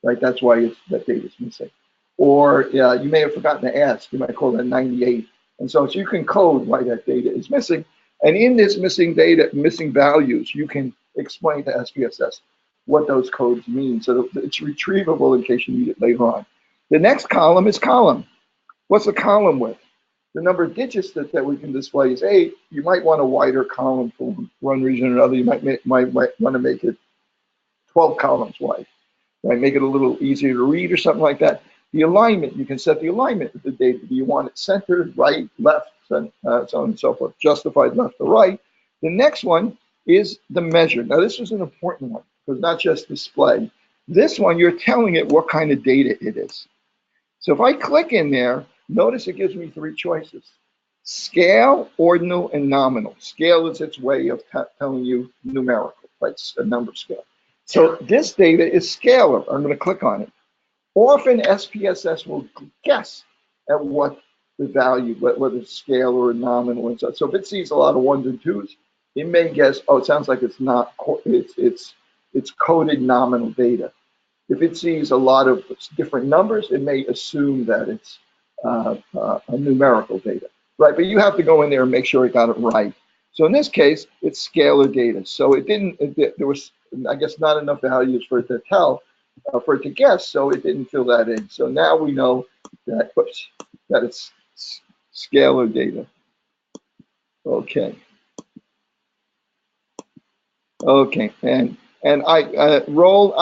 [SPEAKER 1] right? That's why that data is missing. Or you may have forgotten to ask. You might call that 98. And so you can code why that data is missing. And in this missing data, missing values, you can explain to SPSS what those codes mean so that it's retrievable in case you need it later on. The next column is column. What's the column width? The number of digits that we can display is 8. You might want a wider column for one reason or another. You might want to make it 12 columns wide, right? Make it a little easier to read or something like that. The alignment, you can set the alignment of the data. Do you want it centered, right, left, so on and so forth, justified left or right? The next one is the measure. Now, this is an important one because not just display. This one, you're telling it what kind of data it is. So if I click in there, notice it gives me 3 choices: scale, ordinal, and nominal. Scale is its way of telling you numerical, right? It's a number scale. So this data is scalar. I'm going to click on it. Often SPSS will guess at what the value, whether it's scale or nominal and such. So if it sees a lot of 1s and 2s, it may guess, oh, it sounds like it's not, it's coded nominal data. If it sees a lot of different numbers, it may assume that it's a numerical data, right? But you have to go in there and make sure it got it right. So in this case, it's scalar data. So there was, I guess, not enough values for it to tell, for it to guess, so it didn't fill that in. So now we know that, that it's scalar data. Okay. Okay, and roll.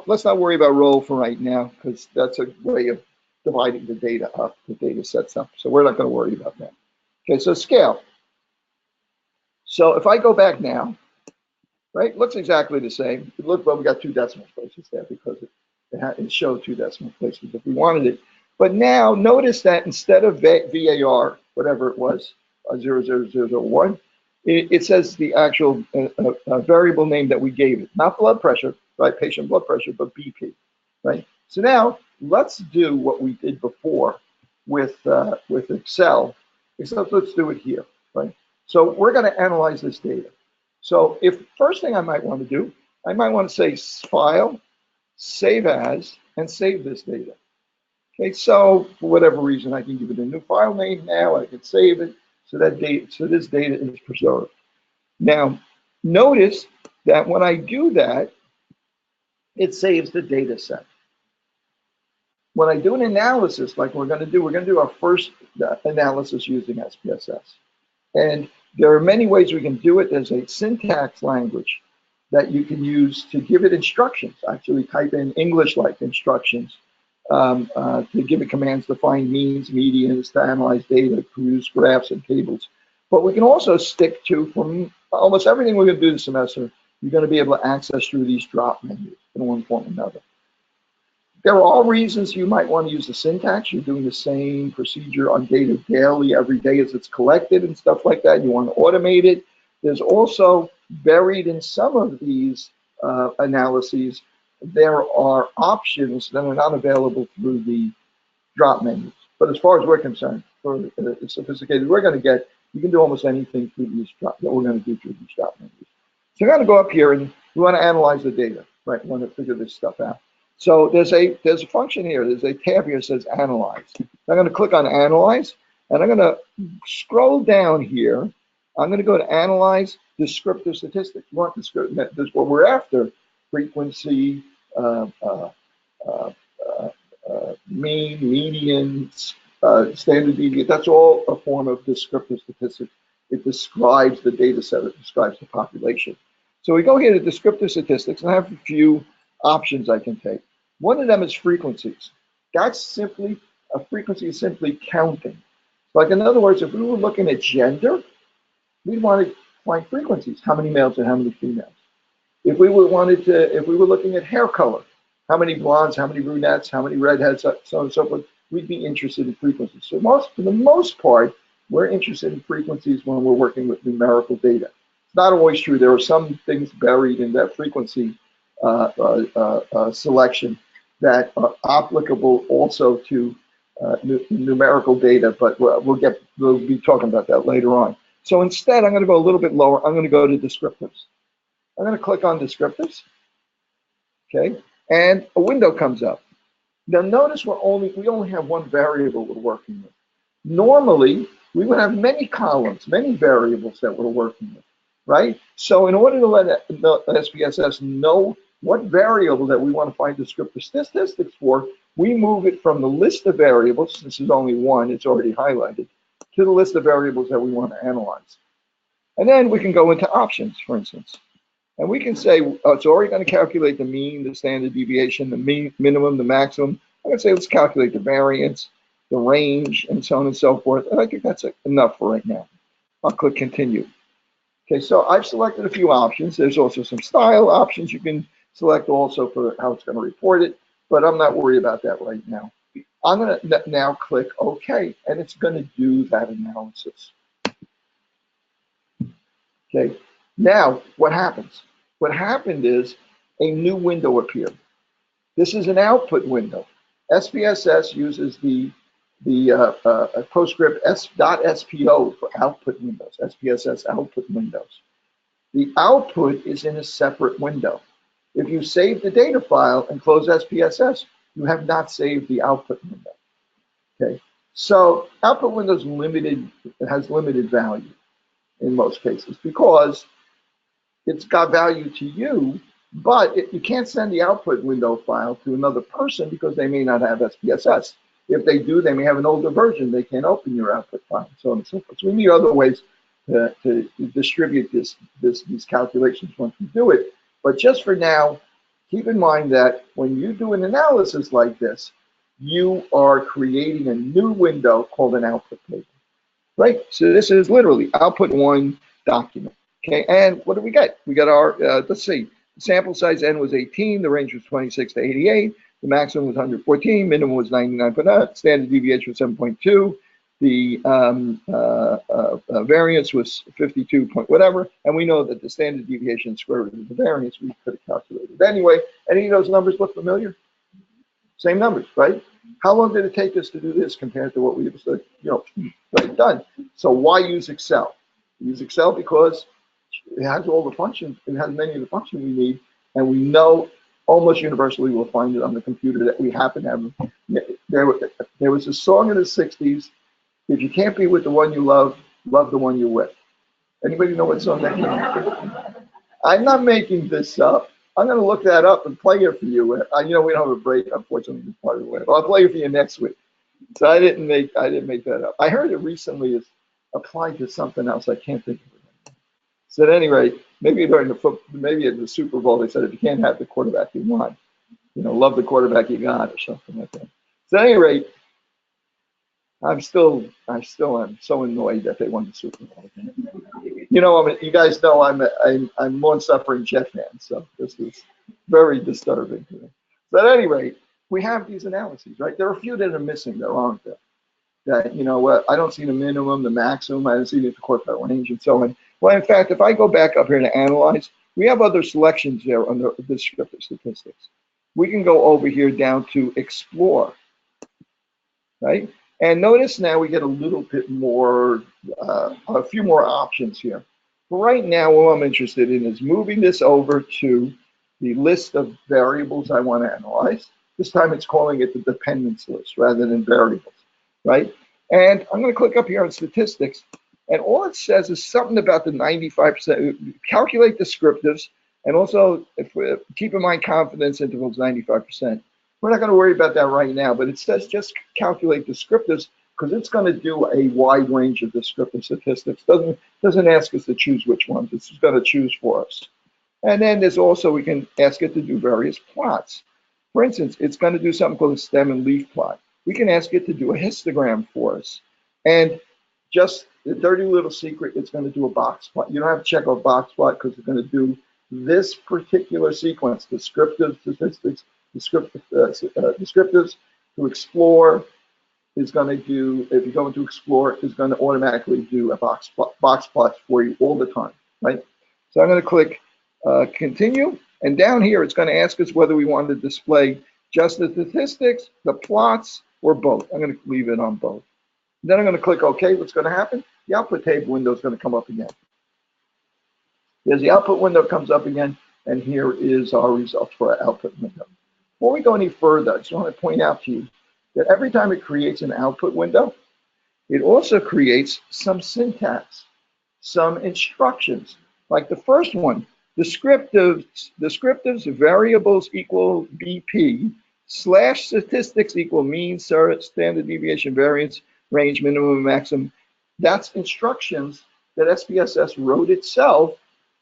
[SPEAKER 1] Let's not worry about roll for right now because that's a way of dividing the data up, the data sets up. So we're not going to worry about that. Okay, so scale. So if I go back now, right, it looks exactly the same. Look, but we got 2 decimal places there because it showed 2 decimal places if we wanted it. But now notice that instead of VAR, whatever it was, 00001, it says the actual variable name that we gave it, not blood pressure, right, patient blood pressure, but BP, right? So now let's do what we did before. with Excel, except let's do it here, right? So we're going to analyze this data. So if first thing I might want to do, I might want to say File, Save As, and save this data. Okay, so for whatever reason, I can give it a new file name now. I can save it so that this data is preserved. Now, notice that when I do that, it saves the data set. When I do an analysis, like we're going to do our first analysis using SPSS. And there are many ways we can do it. There's a syntax language that you can use to give it instructions. Actually type in English-like instructions to give it commands to find means, medians, to analyze data, produce graphs and tables. But we can also stick to, from almost everything we're going to do this semester, you're going to be able to access through these drop menus in one form or another. There are all reasons you might want to use the syntax. You're doing the same procedure on data daily, every day as it's collected and stuff like that. You want to automate it. There's also buried in some of these analyses, there are options that are not available through the drop menus. But as far as we're concerned, for the sophisticated we're going to get, you can do almost anything through these that we're going to do through these drop menus. So we're going to go up here and we want to analyze the data, right? We want to figure this stuff out. So there's a function here. There's a tab here that says Analyze. I'm going to click on Analyze, and I'm going to scroll down here. I'm going to go to Analyze Descriptive Statistics. You want descriptive? That's what we're after: frequency, mean, medians, standard deviation. That's all a form of descriptive statistics. It describes the data set. It describes the population. So we go here to descriptive statistics, and I have a few options I can take. One of them is frequencies. That's simply, a frequency is simply counting. Like in other words, if we were looking at gender, we'd want to find frequencies. How many males and how many females? If we were looking at hair color, how many blondes, how many brunettes, how many redheads, so on and so forth, we'd be interested in frequencies. So for the most part, we're interested in frequencies when we're working with numerical data. It's not always true. There are some things buried in that frequency selection that are applicable also to numerical data, but we'll be talking about that later on. So instead, I'm going to go a little bit lower. I'm going to go to descriptives. I'm going to click on descriptives, okay, and a window comes up. Now notice we only have one variable we're working with. Normally, we would have many columns, many variables that we're working with, right? So in order to let the SPSS know what variable that we want to find descriptive statistics for, we move it from the list of variables, this is only one, it's already highlighted, to the list of variables that we want to analyze. And then we can go into options, for instance. And we can say, it's already going to calculate the mean, the standard deviation, the minimum, the maximum. I'm going to say, let's calculate the variance, the range, and so on and so forth. And I think that's enough for right now. I'll click continue. Okay, so I've selected a few options. There's also some style options you can select also for how it's going to report it, but I'm not worried about that right now. I'm going to now click OK, and it's going to do that analysis. Okay, now what happens? What happened is a new window appeared. This is an output window. SPSS uses the PostScript s.spo for output windows, SPSS output windows. The output is in a separate window. If you save the data file and close SPSS, you have not saved the output window. Okay, so output window is limited, it has limited value in most cases because it's got value to you, but you can't send the output window file to another person because they may not have SPSS. If they do, they may have an older version. They can't open your output file, and so on and so forth. So we need other ways to distribute these calculations once we do it. But just for now, keep in mind that when you do an analysis like this, you are creating a new window called an output table, right? So this is literally output one document, okay? And what do we get? We got our, let's see, the sample size N was 18, the range was 26 to 88, the maximum was 114, minimum was 99.9, standard deviation was 7.2, the variance was 52 point whatever, and we know that the standard deviation square root of the variance we could have calculated. Anyway, any of those numbers look familiar? Same numbers, right? How long did it take us to do this compared to what we just, right, done? So why use Excel? Use Excel because it has all the functions, it has many of the functions we need, and we know almost universally we'll find it on the computer that we happen to have. There was a song in the 60s, if you can't be with the one you love, love the one you're with. Anybody know what song that is? I'm not making this up. I'm going to look that up and play it for you. We don't have a break, unfortunately, part of the way. But I'll play it for you next week. So I didn't make that up. I heard it recently is applied to something else. I can't think of it. So at any rate, maybe maybe at the Super Bowl, they said if you can't have the quarterback you want, love the quarterback you got, or something like that. So at any rate, I still am so annoyed that they won the Super Bowl. You guys know I'm a long-suffering Jet fan, so this is very disturbing to me. But at any rate, we have these analyses, right? There are a few that are missing, there aren't there? That, I don't see the minimum, the maximum, I don't see the quartile range, and so on. Well, in fact, if I go back up here to analyze, we have other selections there under descriptive statistics. We can go over here down to explore, right? And notice now we get a little bit more, a few more options here. But right now, what I'm interested in is moving this over to the list of variables I want to analyze. This time it's calling it the dependence list rather than variables, right? And I'm going to click up here on statistics. And all it says is something about the 95%, calculate descriptives, and also keep in mind confidence intervals 95%. We're not going to worry about that right now, but it says just calculate descriptives because it's going to do a wide range of descriptive statistics. Doesn't ask us to choose which ones. It's just going to choose for us. And then there's also, we can ask it to do various plots. For instance, it's going to do something called a stem and leaf plot. We can ask it to do a histogram for us. And just the dirty little secret, it's going to do a box plot. You don't have to check a box plot because it's going to do this particular sequence, descriptive statistics, descriptives to explore is going to do, if you go into explore, is going to automatically do a box plots for you all the time, right? So I'm going to click continue, and down here it's going to ask us whether we want to display just the statistics, the plots, or both. I'm going to leave it on both. Then I'm going to click OK. What's going to happen? The output table window is going to come up again. There's the output window comes up again, and here is our results for our output window. Before we go any further, I just want to point out to you that every time it creates an output window, it also creates some syntax, some instructions. Like the first one, descriptives variables equal BP / statistics equal mean, standard deviation, variance, range, minimum, and maximum. That's instructions that SPSS wrote itself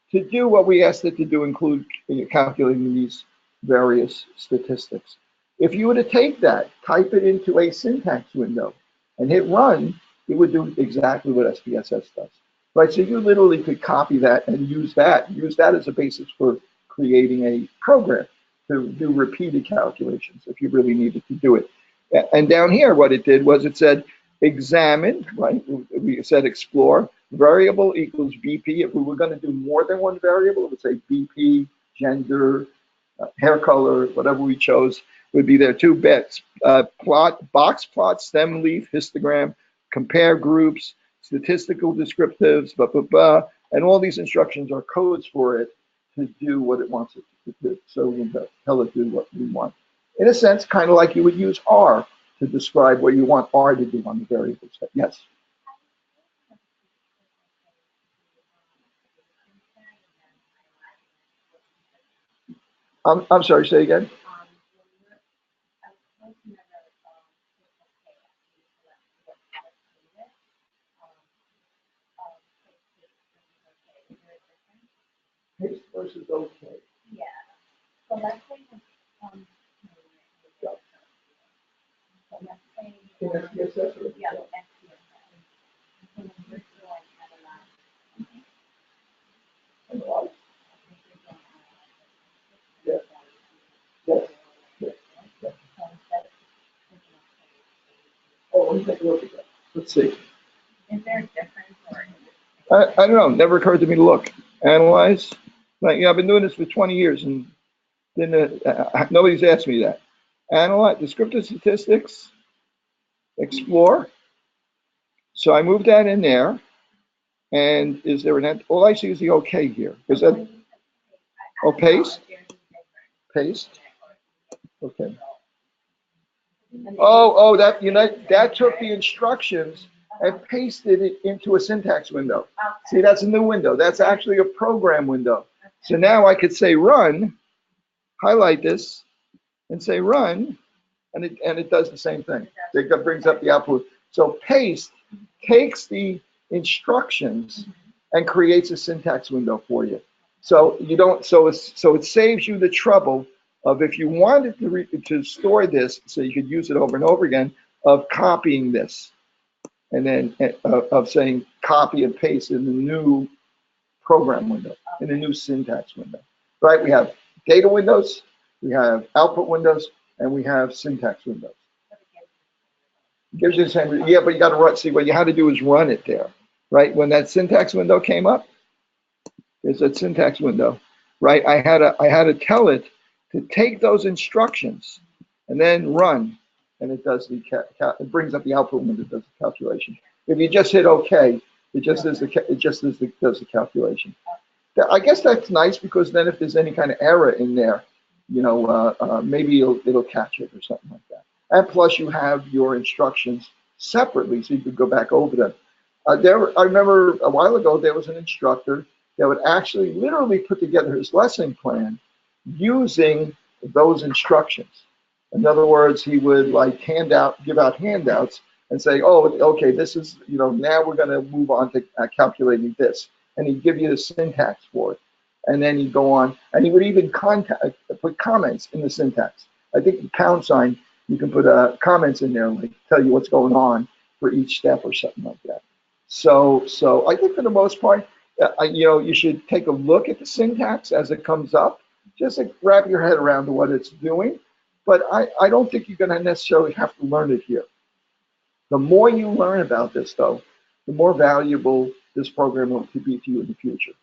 [SPEAKER 1] to do what we asked it to do, include calculating these various statistics. If you were to take that, type it into a syntax window, and hit run, it would do exactly what SPSS does. Right, so you literally could copy that and use that as a basis for creating a program to do repeated calculations if you really needed to do it. And down here, what it did was it said examine, right? We said explore, variable equals BP. If we were going to do more than one variable, it would say BP, gender, hair color, whatever we chose would be there too. Bets, plot, box plot, stem, leaf, histogram, compare groups, statistical descriptives, and all these instructions are codes for it to do what it wants it to do. So we can tell it to do what we want. In a sense, kind of like you would use R to describe what you want R to do on the variable set. Yes? I'm sorry, say again? Paste versus OK.
[SPEAKER 2] Yeah. So let's say,
[SPEAKER 1] In SPSS or
[SPEAKER 2] yeah,
[SPEAKER 1] Excel? Analyze? Yes. Yes. Yes. Yes. Oh, let me take a look at that. Let's see.
[SPEAKER 2] Is there a difference or?
[SPEAKER 1] I don't know. Never occurred to me to look. Analyze. Like, I've been doing this for 20 years and then nobody's asked me that. Analyze, descriptive statistics, explore. So I moved that in there. And is there an, all I see is the OK here. Is that, oh, paste? Paste? Okay. Oh, that, you know, that took the instructions and pasted it into a syntax window. See, that's a new window. That's actually a program window. So now I could say run, highlight this, and say run, and it does the same thing. It brings up the output. So paste takes the instructions and creates a syntax window for you. So you don't. So it saves you the trouble of, if you wanted to store this so you could use it over and over again, of copying this, and then of saying copy and paste in the new program window, in the new syntax window. Right? We have data windows, we have output windows, and we have syntax windows. Gives you the same, yeah, but you got to run. See, what you had to do is run it there, right? When that syntax window came up, there's that syntax window, right? I had to tell it to take those instructions and then run, and it does it brings up the output window, it does the calculation. If you just hit OK, it just does the calculation. I guess that's nice, because then if there's any kind of error in there, you know, maybe it'll catch it or something like that. And plus, you have your instructions separately, so you could go back over them. I remember a while ago, there was an instructor that would actually literally put together his lesson plan using those instructions. In other words, he would like give out handouts and say, oh, okay, this is, you know, now we're going to move on to calculating this. And he'd give you the syntax for it. And then he'd go on, and he would even put comments in the syntax. I think the pound sign, you can put comments in there and like tell you what's going on for each step or something like that. So I think for the most part, you know, you should take a look at the syntax as it comes up, just to wrap your head around what it's doing. But I don't think you're going to necessarily have to learn it here. The more you learn about this, though, the more valuable this program will be to you in the future.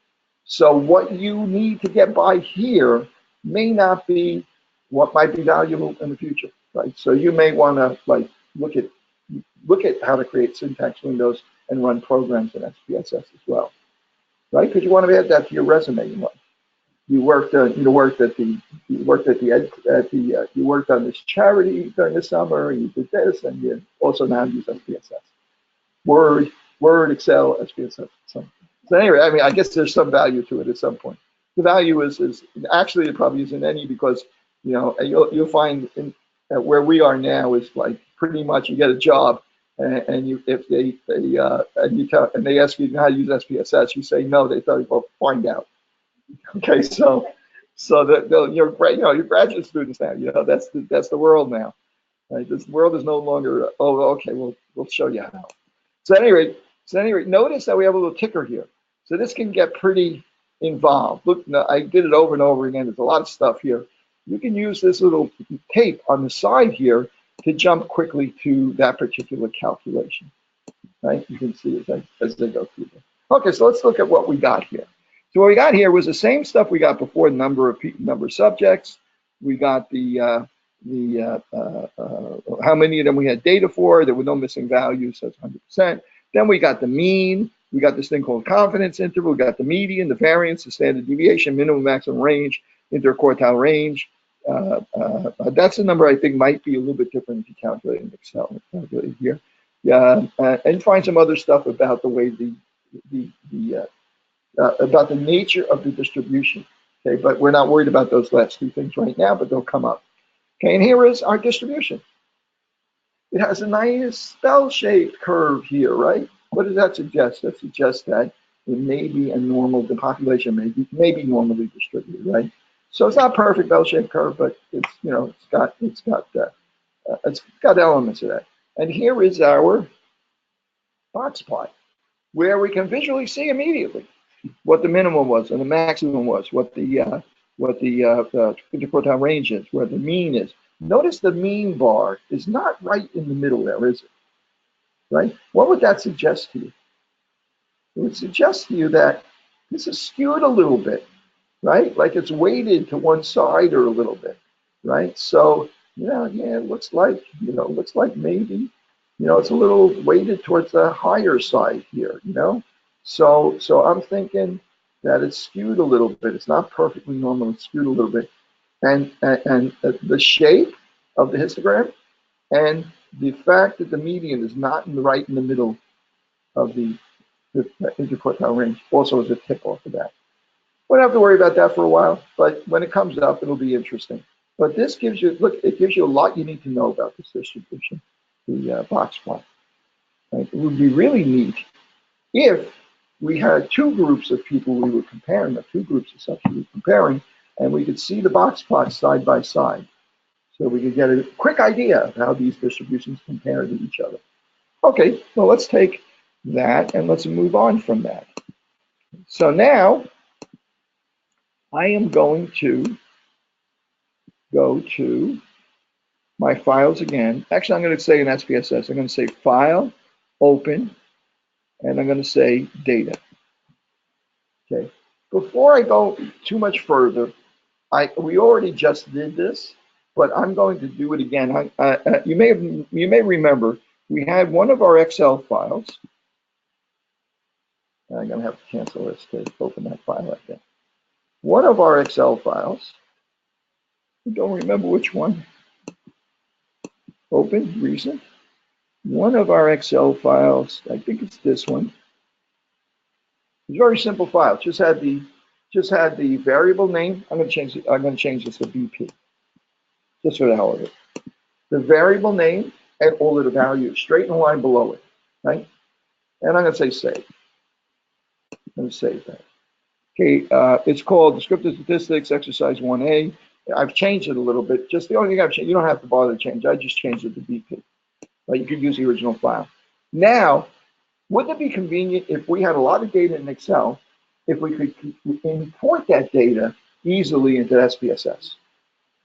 [SPEAKER 1] So what you need to get by here may not be what might be valuable in the future, right? So you may want to like look at how to create syntax windows and run programs in SPSS as well, right? Because you want to add that to your resume. You worked on this charity during the summer, and you did this, and you also now use SPSS, Word, Excel, SPSS. So anyway, I mean, I guess there's some value to it at some point. The value is actually, it probably isn't any, because, you know, you'll find where we are now is like pretty much you get a job, and they ask you how to use SPSS, you say no, they tell you, well, find out. Okay, so your graduate students now, you know, that's the world now. Right? This world is no longer, oh, okay, we'll show you how. So at any rate, notice that we have a little ticker here. So this can get pretty involved. Look, I did it over and over again. There's a lot of stuff here. You can use this little tape on the side here to jump quickly to that particular calculation. Right? You can see as they go through this. Okay, so let's look at what we got here. So what we got here was the same stuff we got before: number of subjects. We got the how many of them we had data for. There were no missing values, so it's 100%. Then we got the mean. We got this thing called confidence interval. We got the median, the variance, the standard deviation, minimum, maximum range, interquartile range. That's a number I think might be a little bit different if you calculate in Excel. Calculate here. And find some other stuff about the way about the nature of the distribution. Okay, but we're not worried about those last two things right now, but they'll come up. Okay, and here is our distribution. It has a nice bell-shaped curve here, right? What does that suggest? That suggests that it may be the population may be normally distributed, right? So it's not a perfect bell-shaped curve, but it's, you know, it's got elements of that. And here is our box plot, where we can visually see immediately what the minimum was and the maximum was, what the interquartile range is, where the mean is. Notice the mean bar is not right in the middle there, is it? Right? What would that suggest to you? It would suggest to you that this is skewed a little bit, right? Like it's weighted to one side or a little bit, right? So Yeah, it looks like, looks like maybe, it's a little weighted towards the higher side here, So I'm thinking that it's skewed a little bit. It's not perfectly normal. It's skewed a little bit. And the shape of the histogram and the fact that the median is not right in the middle of the interquartile range also is a tip off of that. We don't have to worry about that for a while, but when it comes up, it'll be interesting. But this gives you, look, it gives you a lot you need to know about this distribution, the box plot. Right? It would be really neat if we had two groups of people we were comparing, or two groups of subjects we were comparing, and we could see the box plots side by side. So we could get a quick idea of how these distributions compare to each other. Okay, well, let's take that and let's move on from that. So now I am going to go to my files again. Actually, I'm going to say in SPSS, I'm going to say File, Open, and I'm going to say Data. Okay. Before I go too much further, we already just did this, but I'm going to do it again. You may remember we had one of our Excel files. I'm going to have to cancel this to open that file again. One of our Excel files. I don't remember which one. Open, recent. One of our Excel files, I think it's this one. It's a very simple file. Just had the variable name. I'm going to change this to BP, just for the hell of it. The variable name and all of the values, straight in a line below it, right? And I'm going to say save. I'm going to save that. Okay, it's called Descriptive Statistics, Exercise 1A. I've changed it a little bit. Just the only thing I've changed, you don't have to bother to change. I just changed it to BP. Right? You could use the original file. Now, wouldn't it be convenient if we had a lot of data in Excel, if we could import that data easily into SPSS?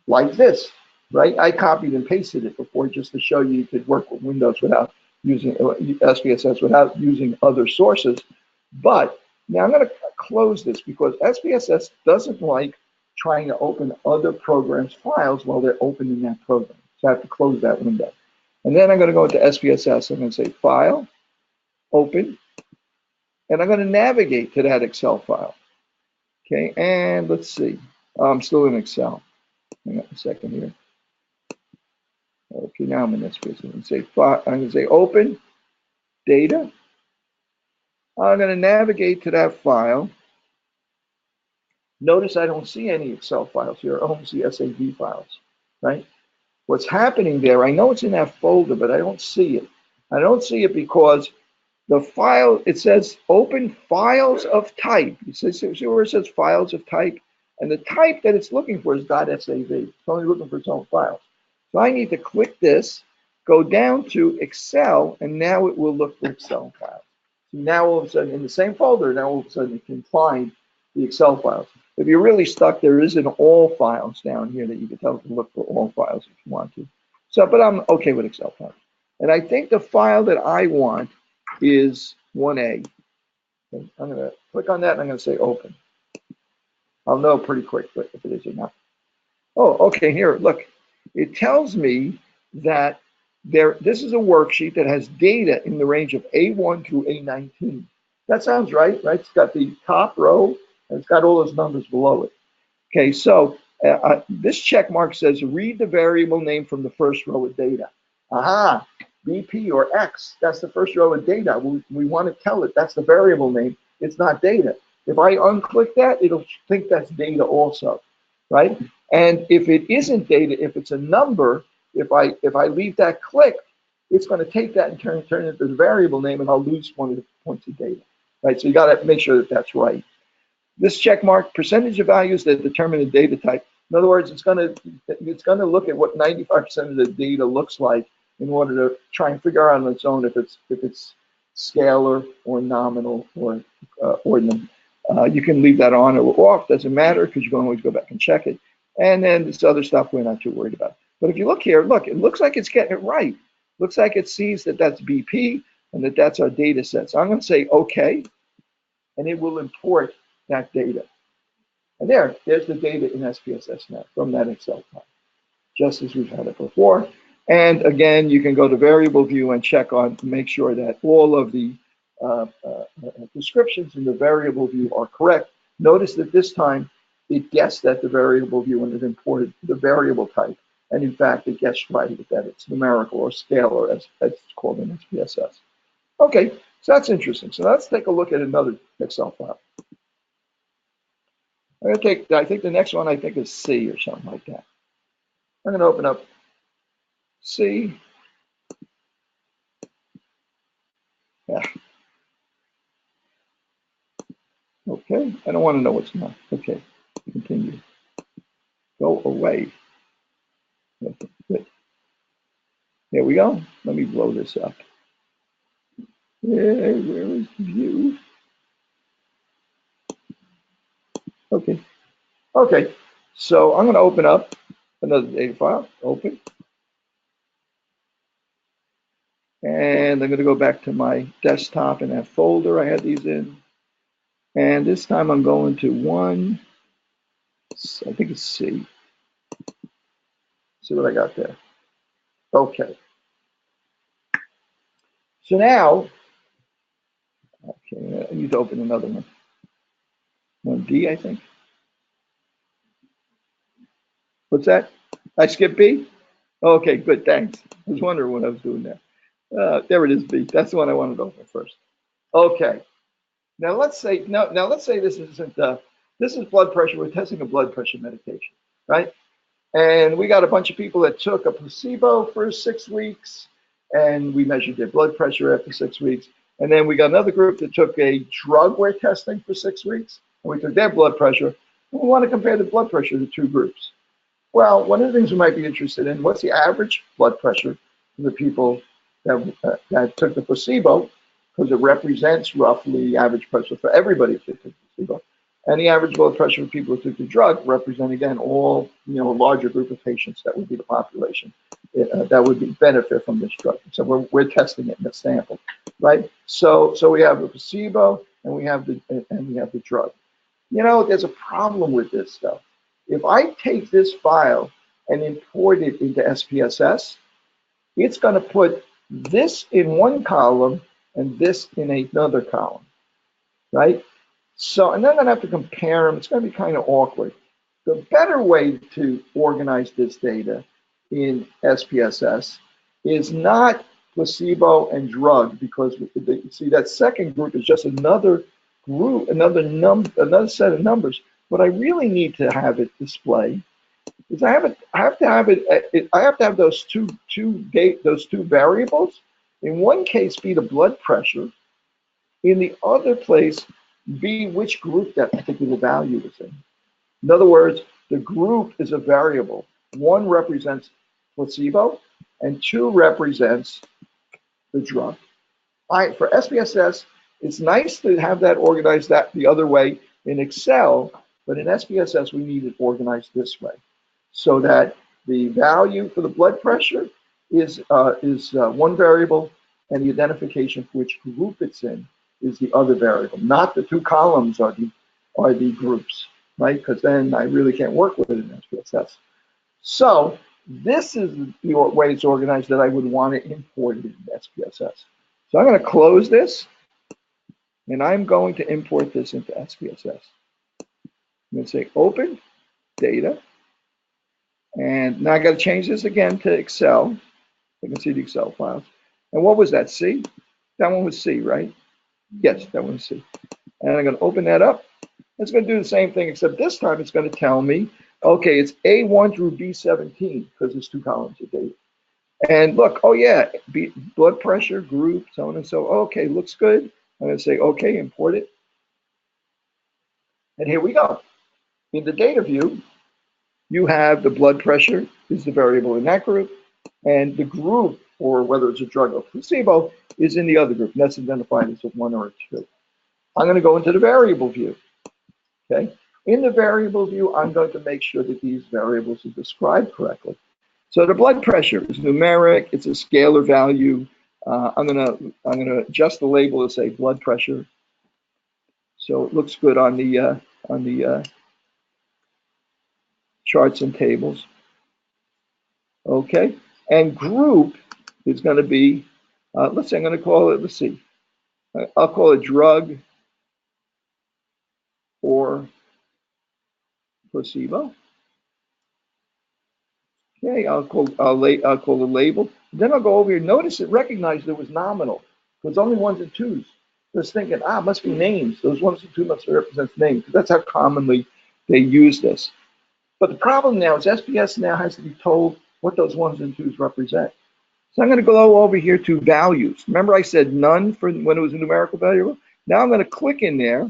[SPEAKER 1] Like this, right? I copied and pasted it before just to show you could work with Windows without using SPSS, without using other sources. But now I'm going to close this because SPSS doesn't like trying to open other programs' files while they're open in that program. So I have to close that window. And then I'm going to go into SPSS. I'm going to say File, Open, and I'm going to navigate to that Excel file. Okay, and let's see. I'm still in Excel. Hang on a second here. Okay, now I'm in SPSS. I'm going to say Open, Data. I'm going to navigate to that file. Notice I don't see any Excel files here. I only see SAV files, right? What's happening there, I know it's in that folder, but I don't see it. I don't see it because the file, it says open files of type. See where it says files of type? And the type that it's looking for is .sav. It's only looking for its own files. So I need to click this, go down to Excel, and now it will look for Excel files. So now all of a sudden, in the same folder, now all of a sudden it can find the Excel files. If you're really stuck, there is an all files down here that you can tell to look for all files if you want to. So, but I'm okay with Excel files. And I think the file that I want is 1A. Okay, I'm going to click on that and I'm going to say open. I'll know pretty quick if it is or not. Oh, okay, here, look. It tells me that this is a worksheet that has data in the range of A1 through A19. That sounds right? It's got the top row and it's got all those numbers below it. Okay, so this check mark says read the variable name from the first row of data. Aha, BP or X, that's the first row of data. We want to tell it that's the variable name. It's not data. If I unclick that, it'll think that's data also, right? And if it isn't data, if it's a number, if I leave that clicked, it's going to take that and turn it into the variable name, and I'll lose one of the points of data, right? So you got to make sure that that's right. This check mark, percentage of values that determine the data type. In other words, it's going to look at what 95% of the data looks like in order to try and figure out on its own if it's scalar or nominal or ordinal. You can leave that on or off, doesn't matter because you can always go back and check it. And then this other stuff we're not too worried about. But if you look here, look, it looks like it's getting it right. Looks like it sees that that's BP and that that's our data set. So I'm going to say OK, and it will import that data. And there's the data in SPSS now from that Excel file. just as we've had it before. And again, you can go to variable view and check on to make sure that all of the descriptions in the variable view are correct. Notice that this time it guessed at the variable view and it imported the variable type. And in fact, it guessed right that it's numerical or scalar, as it's called in SPSS. Okay, so that's interesting. So let's take a look at another Excel file. I'm going to take, I think the next one I think is C or something like that. I'm going to open up C. Yeah. Okay, I don't want to know what's not. Okay, continue. Go away. Okay, good. There we go. Let me blow this up. Yeah, where is view? Okay. Okay. So I'm going to open up another data file. Open. And I'm going to go back to my desktop and that folder I had these in. And this time I'm going to one, I think it's C. See what I got there. Okay. So now, okay, I need to open another one. 1D, I think. What's that? I skipped B? Okay, good, thanks. I was wondering what I was doing there. There it is, B. That's the one I wanted to open first. Okay. Now let's say this isn't this is blood pressure. We're testing a blood pressure medication, right? And we got a bunch of people that took a placebo for 6 weeks, and we measured their blood pressure after 6 weeks. And then we got another group that took a drug we're testing for 6 weeks, and we took their blood pressure. And we want to compare the blood pressure of the two groups. Well, one of the things we might be interested in, what's the average blood pressure for the people that took the placebo, because it represents roughly the average pressure for everybody that took the placebo. And the average blood pressure for people who took the drug represent, again, all, a larger group of patients that would be the population that would benefit from this drug. So we're testing it in a sample, right? So we have the placebo and we have the drug. There's a problem with this stuff. If I take this file and import it into SPSS, it's going to put this in one column and this in another column, right? So, and then I'm going to have to compare them. It's going to be kind of awkward. The better way to organize this data in SPSS is not placebo and drug, because see, that second group is just another group, another set of numbers. What I really need to have it display is I have to have those two variables. In one case, be the blood pressure. In the other place, be which group that particular value is in. In other words, the group is a variable. One represents placebo, and two represents the drug. For SPSS, it's nice to have that organized the other way in Excel, but in SPSS, we need it organized this way, so that the value for the blood pressure is one variable, and the identification for which group it's in is the other variable. Not the two columns are the groups, right? Because then I really can't work with it in SPSS. So this is the way it's organized that I would want to import it into SPSS. So I'm going to close this, and I'm going to import this into SPSS. I'm going to say Open Data, and now I got to change this again to Excel. I can see the Excel files. And what was that, C? That one was C, right? Yes, that one was C. And I'm going to open that up. It's going to do the same thing, except this time it's going to tell me, okay, it's A1 through B17, because there's two columns of data. And look, oh yeah, blood pressure, group, so on and so. Okay, looks good. I'm going to say, okay, import it. And here we go. In the data view, you have the blood pressure is the variable in that group, and the group, or whether it's a drug or placebo, is in the other group. And that's identified as a 1 or a 2. I'm going to go into the variable view. Okay. In the variable view, I'm going to make sure that these variables are described correctly. So the blood pressure is numeric. It's a scalar value. I'm gonna adjust the label to say blood pressure, so it looks good on the charts and tables. Okay, and group is going to be, let's say I'm going to call it, let's see, I'll call it drug or placebo. Okay, I'll call the label. Then I'll go over here. Notice it recognized it was nominal. There's only ones and twos. Just thinking, it must be names. Those ones and twos must represent names. That's how commonly they use this. But the problem now is SPS now has to be told what those ones and twos represent. So I'm going to go over here to values. Remember I said none for when it was a numerical variable? Now I'm going to click in there.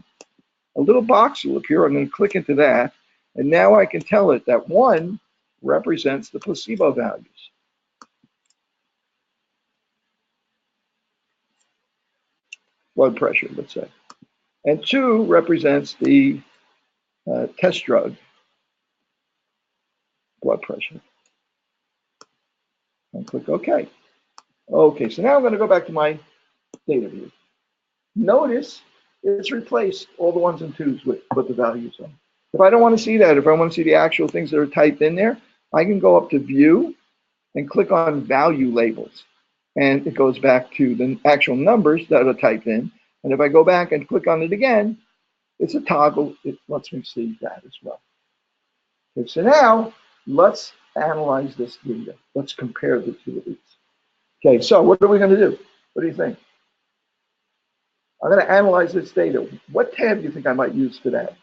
[SPEAKER 1] A little box will appear. I'm going to click into that. And now I can tell it that 1 represents the placebo values. Blood pressure, let's say. And 2 represents the test drug blood pressure. And click OK. Okay, so now I'm going to go back to my data view. Notice it's replaced all the ones and twos with what the values are. If I don't want to see that, if I want to see the actual things that are typed in there, I can go up to View and click on Value Labels. And it goes back to the actual numbers that are typed in. And if I go back and click on it again, it's a toggle. It lets me see that as well. Okay, so now let's analyze this data. Let's compare the two of these. Okay, so what are we going to do? What do you think? I'm going to analyze this data. What tab do you think I might use for that?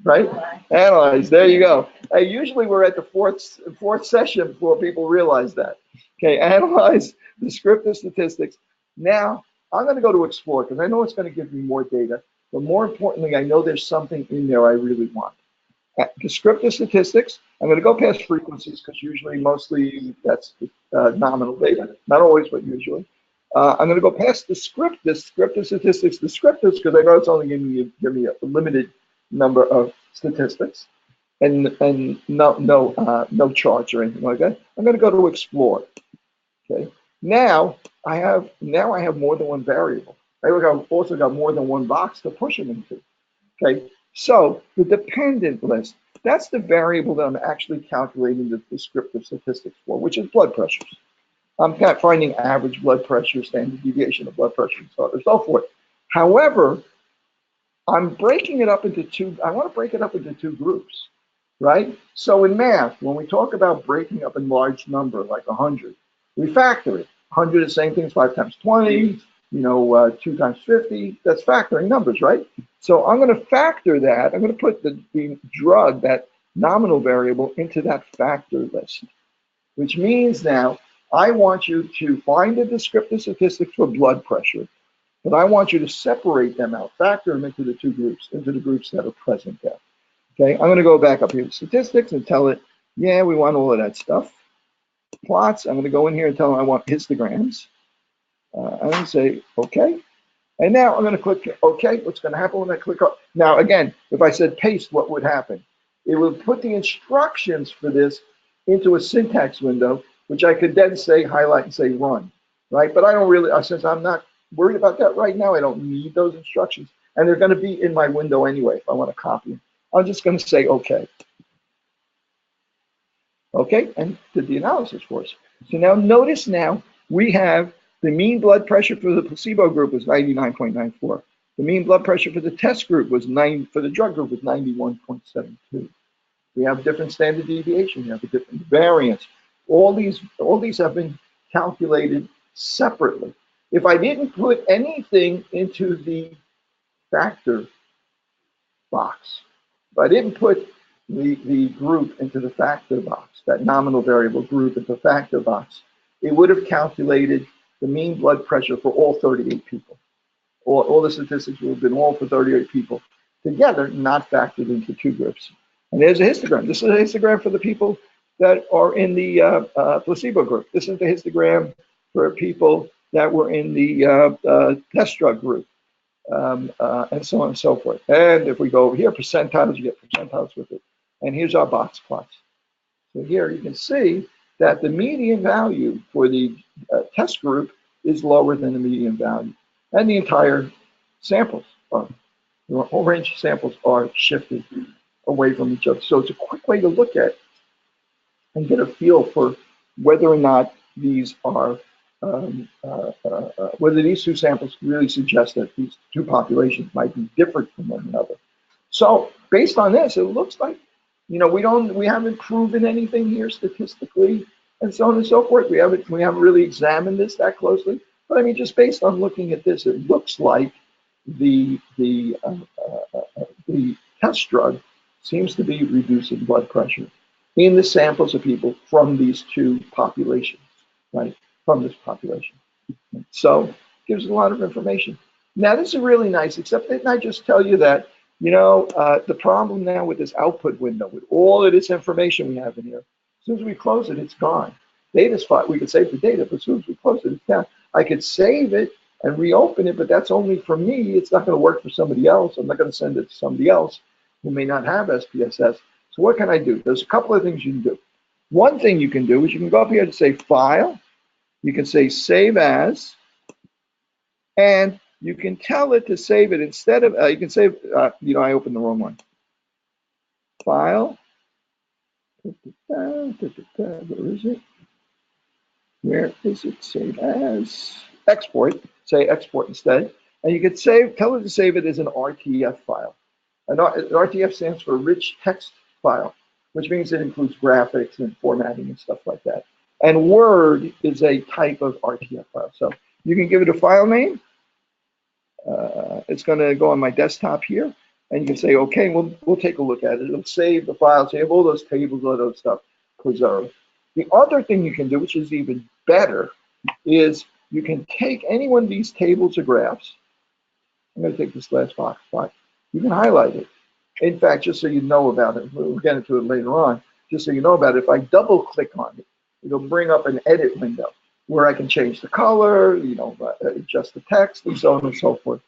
[SPEAKER 1] Right? Analyze. There you go. Usually we're at the fourth session before people realize that. Okay, analyze descriptive statistics. Now I'm going to go to explore because I know it's going to give me more data, but more importantly, I know there's something in there I really want. Descriptive statistics. I'm going to go past frequencies because usually, mostly that's nominal data. Not always, but usually. I'm going to go past descriptive statistics, descriptives, because I know it's only give me a limited number of statistics, and no charts or anything like that. I'm going to go to explore. Okay. Now I have more than one variable. I've also got more than one box to push them into. Okay. So the dependent list, that's the variable that I'm actually calculating the descriptive statistics for, which is blood pressures. I'm finding average blood pressure, standard deviation of blood pressure, and so on and so forth. However, I'm breaking it up into two. I want to break it up into two groups, right? So in math, when we talk about breaking up in large number, like 100, we factor it. 100 is the same thing as 5 times 20, 2 times 50. That's factoring numbers, right? So I'm going to factor that. I'm going to put the drug, that nominal variable, into that factor list, which means now I want you to find the descriptive statistics for blood pressure, but I want you to separate them out, factor them into the two groups, into the groups that are present there. Okay, I'm going to go back up here to statistics and tell it, yeah, we want all of that stuff. Plots, I'm going to go in here and tell them I want histograms. I'm going to say, okay. And now I'm going to click OK. What's going to happen when I click OK? Now, again, if I said paste, what would happen? It would put the instructions for this into a syntax window, which I could then say, highlight and say run, right? But I don't really, since I'm not worried about that right now, I don't need those instructions. And they're going to be in my window anyway if I want to copy them. I'm just going to say OK. Okay, and did the analysis for us. So now notice now we have the mean blood pressure for the placebo group was 99.94. The mean blood pressure for the test group was for the drug group was 91.72. We have different standard deviation. We have a different variance. All these have been calculated separately. If I didn't put anything into the factor box, if I didn't put the group into the factor box, that nominal variable group into the factor box, it would have calculated the mean blood pressure for all 38 people. All the statistics would have been all for 38 people together, not factored into two groups. And there's a histogram. This is a histogram for the people that are in the placebo group. This is the histogram for people that were in the test drug group, and so on and so forth. And if we go over here, percentiles, you get percentiles with it. And here's our box plots. So here you can see that the median value for the test group is lower than the median value. And the entire samples, the whole range of samples are shifted away from each other. So it's a quick way to look at and get a feel for whether or not these are whether these two samples really suggest that these two populations might be different from one another. So based on this, it looks like, we haven't proven anything here statistically and so on and so forth. We haven't really examined this that closely. But I mean, just based on looking at this, it looks like the test drug seems to be reducing blood pressure in the samples of people from these two populations, right? From this population. So gives a lot of information. Now this is really nice, except didn't I just tell you that, the problem now with this output window, with all of this information we have in here, as soon as we close it, it's gone. Data spot, we could save the data, but as soon as we close it, it's down. I could save it and reopen it, but that's only for me. It's not going to work for somebody else. I'm not going to send it to somebody else who may not have SPSS. So what can I do? There's a couple of things you can do. One thing you can do is you can go up here and say File. You can say Save As, and you can tell it to save it instead of, you can save, I opened the wrong one. File. Where is it? Where is it? Save As. Export. Say Export instead. And you can tell it to save it as an RTF file. An RTF stands for Rich Text File, which means it includes graphics and formatting and stuff like that. And Word is a type of RTF file. So you can give it a file name. It's going to go on my desktop here. And you can say, okay, we'll take a look at it. It'll save the file, save all those tables, all those stuff, preserve. The other thing you can do, which is even better, is you can take any one of these tables or graphs. I'm going to take this last box. You can highlight it. In fact, just so you know about it, we'll get into it later on, just so you know about it, if I double click on it, it'll bring up an edit window where I can change the color, adjust the text, and so on and so forth.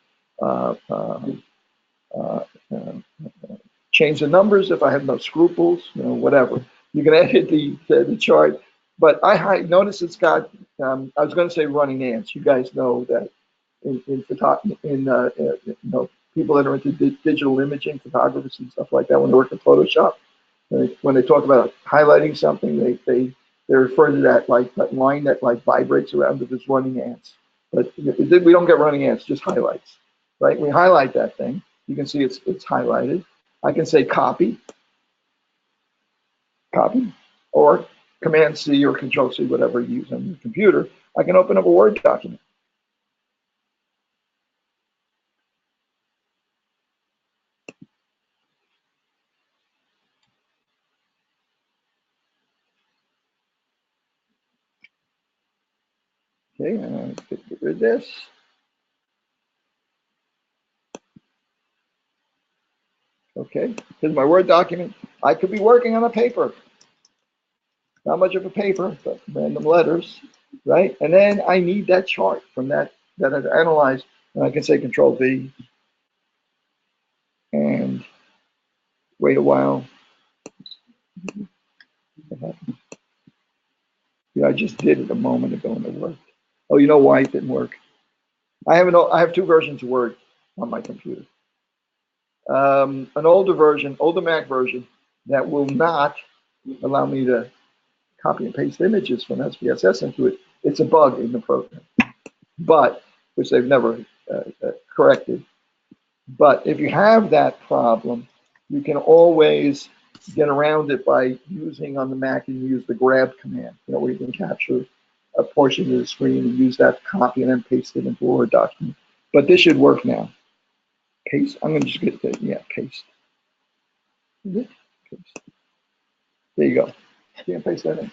[SPEAKER 1] Change the numbers if I have no scruples, whatever. You can edit the chart, but I notice it's got. I was going to say running ants. You guys know that people that are into digital imaging, photographers and stuff like that, when they work in Photoshop, when they talk about highlighting something, they refer to that like that line that like vibrates around it as running ants. But we don't get running ants, just highlights, right? We highlight that thing. You can see it's highlighted. I can say copy, or Command C or Control C, whatever you use on your computer. I can open up a Word document. Okay, get rid of this. Okay, here's my Word document. I could be working on a paper. Not much of a paper, but random letters, right? And then I need that chart from that I've analyzed. And I can say Control V and wait a while. I just did it a moment ago and it worked. Oh, you know why it didn't work? I have two versions of Word on my computer. An older Mac version that will not allow me to copy and paste images from SPSS into it. It's a bug in the program, but which they've never corrected. But if you have that problem, you can always get around it by using on the Mac and use the grab command, where you can capture a portion of the screen and use that to copy and then paste it into a Word document. But this should work now. Paste. I'm going to just get the, paste. Paste. There you go. You can paste that in.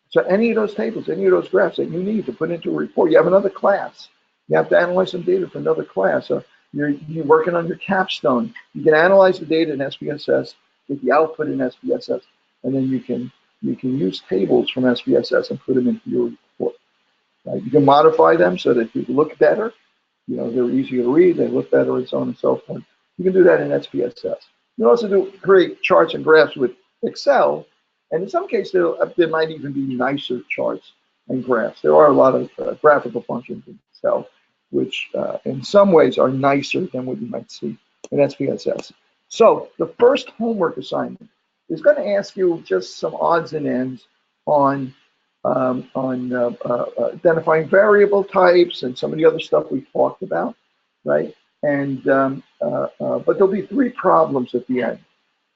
[SPEAKER 1] So any of those tables, any of those graphs that you need to put into a report, you have another class. You have to analyze some data for another class. So you're working on your capstone. You can analyze the data in SPSS, get the output in SPSS, and then you can use tables from SPSS and put them into your report. Right? You can modify them so that they look better. They're easier to read, they look better, and so on and so forth. You can do that in SPSS. You can also create charts and graphs with Excel, and in some cases there might even be nicer charts and graphs. There are a lot of graphical functions in Excel, which in some ways are nicer than what you might see in SPSS. So the first homework assignment is going to ask you just some odds and ends on identifying variable types and some of the other stuff we talked about, right? And but there'll be three problems at the end.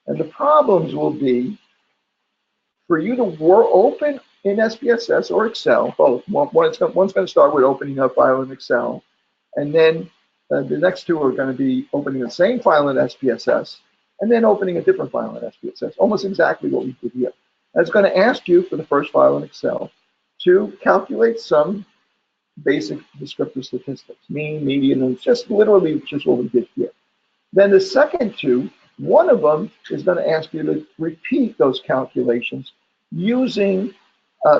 [SPEAKER 1] And the problems will be for you to open in SPSS or Excel, both. One's going to start with opening a file in Excel, and then the next two are going to be opening the same file in SPSS, and then opening a different file in SPSS, almost exactly what we did here. And it's going to ask you for the first file in Excel to calculate some basic descriptive statistics, mean, median, and just literally just what we did here. Then the second two, one of them is going to ask you to repeat those calculations using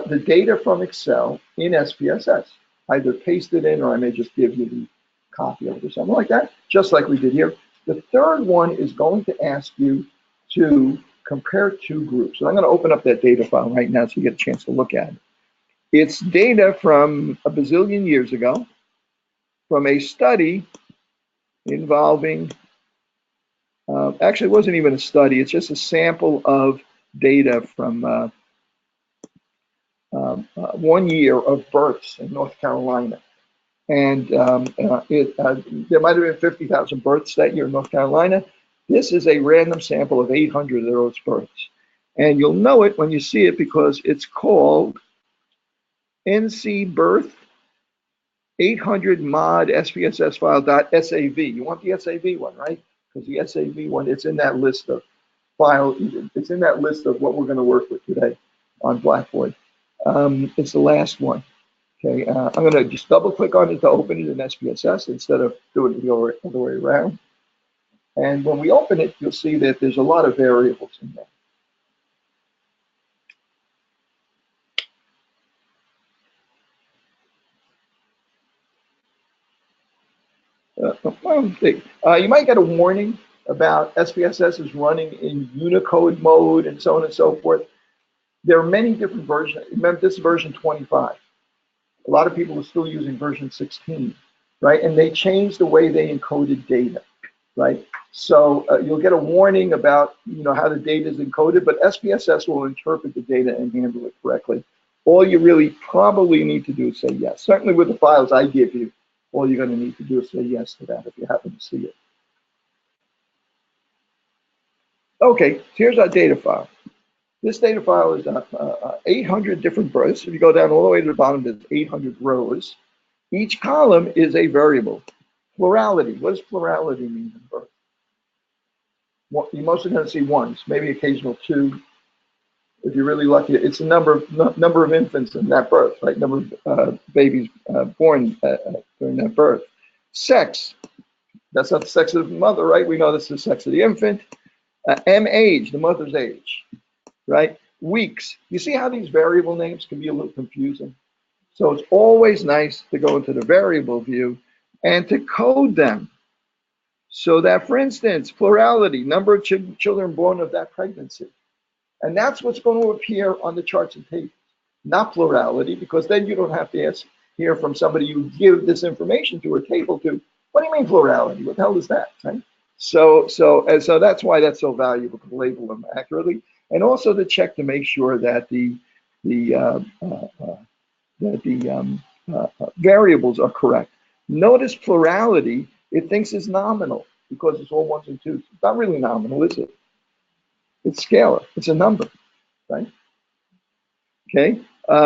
[SPEAKER 1] the data from Excel in SPSS. Either paste it in, or I may just give you the copy of it or something like that, just like we did here. The third one is going to ask you to compare two groups. So I'm going to open up that data file right now so you get a chance to look at it. It's data from a bazillion years ago from a study involving, actually it wasn't even a study, it's just a sample of data from 1 year of births in North Carolina. And there might have been 50,000 births that year in North Carolina. This is a random sample of 800 of those births. And you'll know it when you see it because it's called NC Birth 800 mod SPSS file.sav. You want the SAV one, right? Because the SAV one, it's in that list of file, it's in that list of what we're going to work with today on Blackboard. It's the last one. Okay, I'm going to just double click on it to open it in SPSS instead of doing it the other way around. And when we open it, you'll see that there's a lot of variables in there. You might get a warning about SPSS is running in Unicode mode and so on and so forth. There are many different versions. Remember, this is version 25. A lot of people are still using version 16, right? And they changed the way they encoded data, right? So you'll get a warning about, how the data is encoded, but SPSS will interpret the data and handle it correctly. All you really probably need to do is say yes. Certainly with the files I give you, all you're going to need to do is say yes to that if you happen to see it. Okay, here's our data file. This data file is 800 different births. If you go down all the way to the bottom, there's 800 rows. Each column is a variable. Plurality. What does plurality mean in birth? Well, you're mostly going to see ones, maybe occasional two. If you're really lucky, it's the number of infants in that birth, right? Number of babies born during that birth. Sex. That's not the sex of the mother, right? We know that's the sex of the infant. M age, the mother's age, right? Weeks. You see how these variable names can be a little confusing? So it's always nice to go into the variable view and to code them. So that, for instance, plurality, number of children born of that pregnancy. And that's what's going to appear on the charts and tables, not plurality, because then you don't have to hear from somebody you give this information to or table to. What do you mean plurality? What the hell is that, right? So that's why that's so valuable to label them accurately, and also to check to make sure that the variables are correct. Notice plurality, it thinks is nominal because it's all ones and twos. It's not really nominal, is it? It's scalar. It's a number, right? Okay.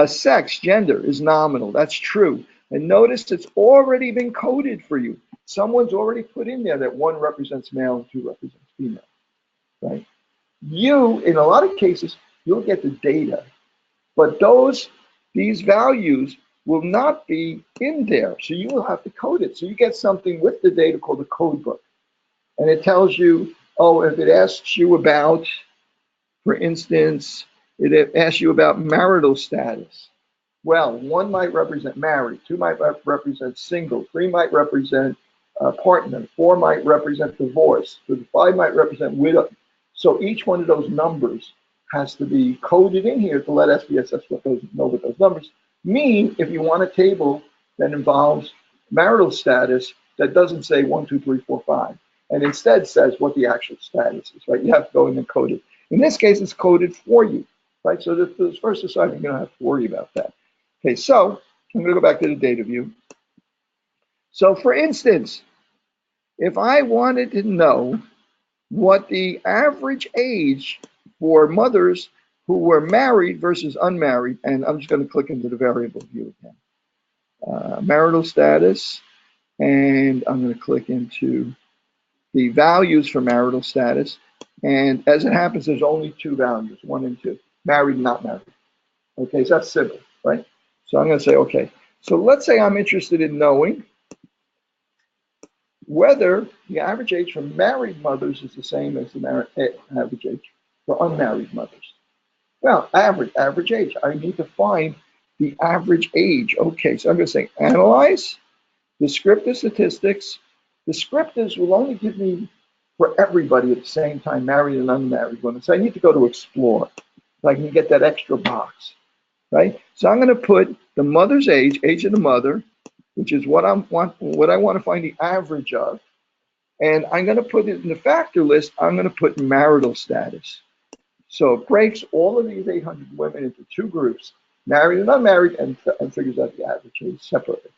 [SPEAKER 1] Sex, gender is nominal. That's true. And notice it's already been coded for you. Someone's already put in there that one represents male and two represents female, right? You, in a lot of cases, you'll get the data, but these values will not be in there. So you will have to code it. So you get something with the data called a code book. And it tells you, oh, if it asks you about, for instance, it asks you about marital status. Well, one might represent married, two might represent single, three might represent partner, four might represent divorce, 5 might represent widow. So each one of those numbers has to be coded in here to let SPSS know what those numbers mean if you want a table that involves marital status that doesn't say 1, 2, 3, 4, 5, and instead says what the actual status is, right? You have to go in and code it. In this case, it's coded for you, right? So this first assignment, you're going to have to worry about that. Okay, so I'm going to go back to the data view. So for instance, if I wanted to know what the average age for mothers who were married versus unmarried, and I'm just going to click into the variable view again. Marital status, and I'm going to click into the values for marital status. And as it happens, there's only two values, 1 and 2, married and not married. Okay, so that's simple, right? So I'm going to say, okay. So let's say I'm interested in knowing whether the average age for married mothers is the same as the average age for unmarried mothers. Well, average age. I need to find the average age. Okay, so I'm going to say analyze, descriptive statistics. Descriptives will only give me for everybody at the same time, married and unmarried women. So I need to go to explore so I can get that extra box, right? So I'm going to put the mother's age of the mother, which is what I want to find the average of. And I'm going to put it in the factor list. I'm going to put marital status. So it breaks all of these 800 women into two groups, married and unmarried, and figures out the average age separately.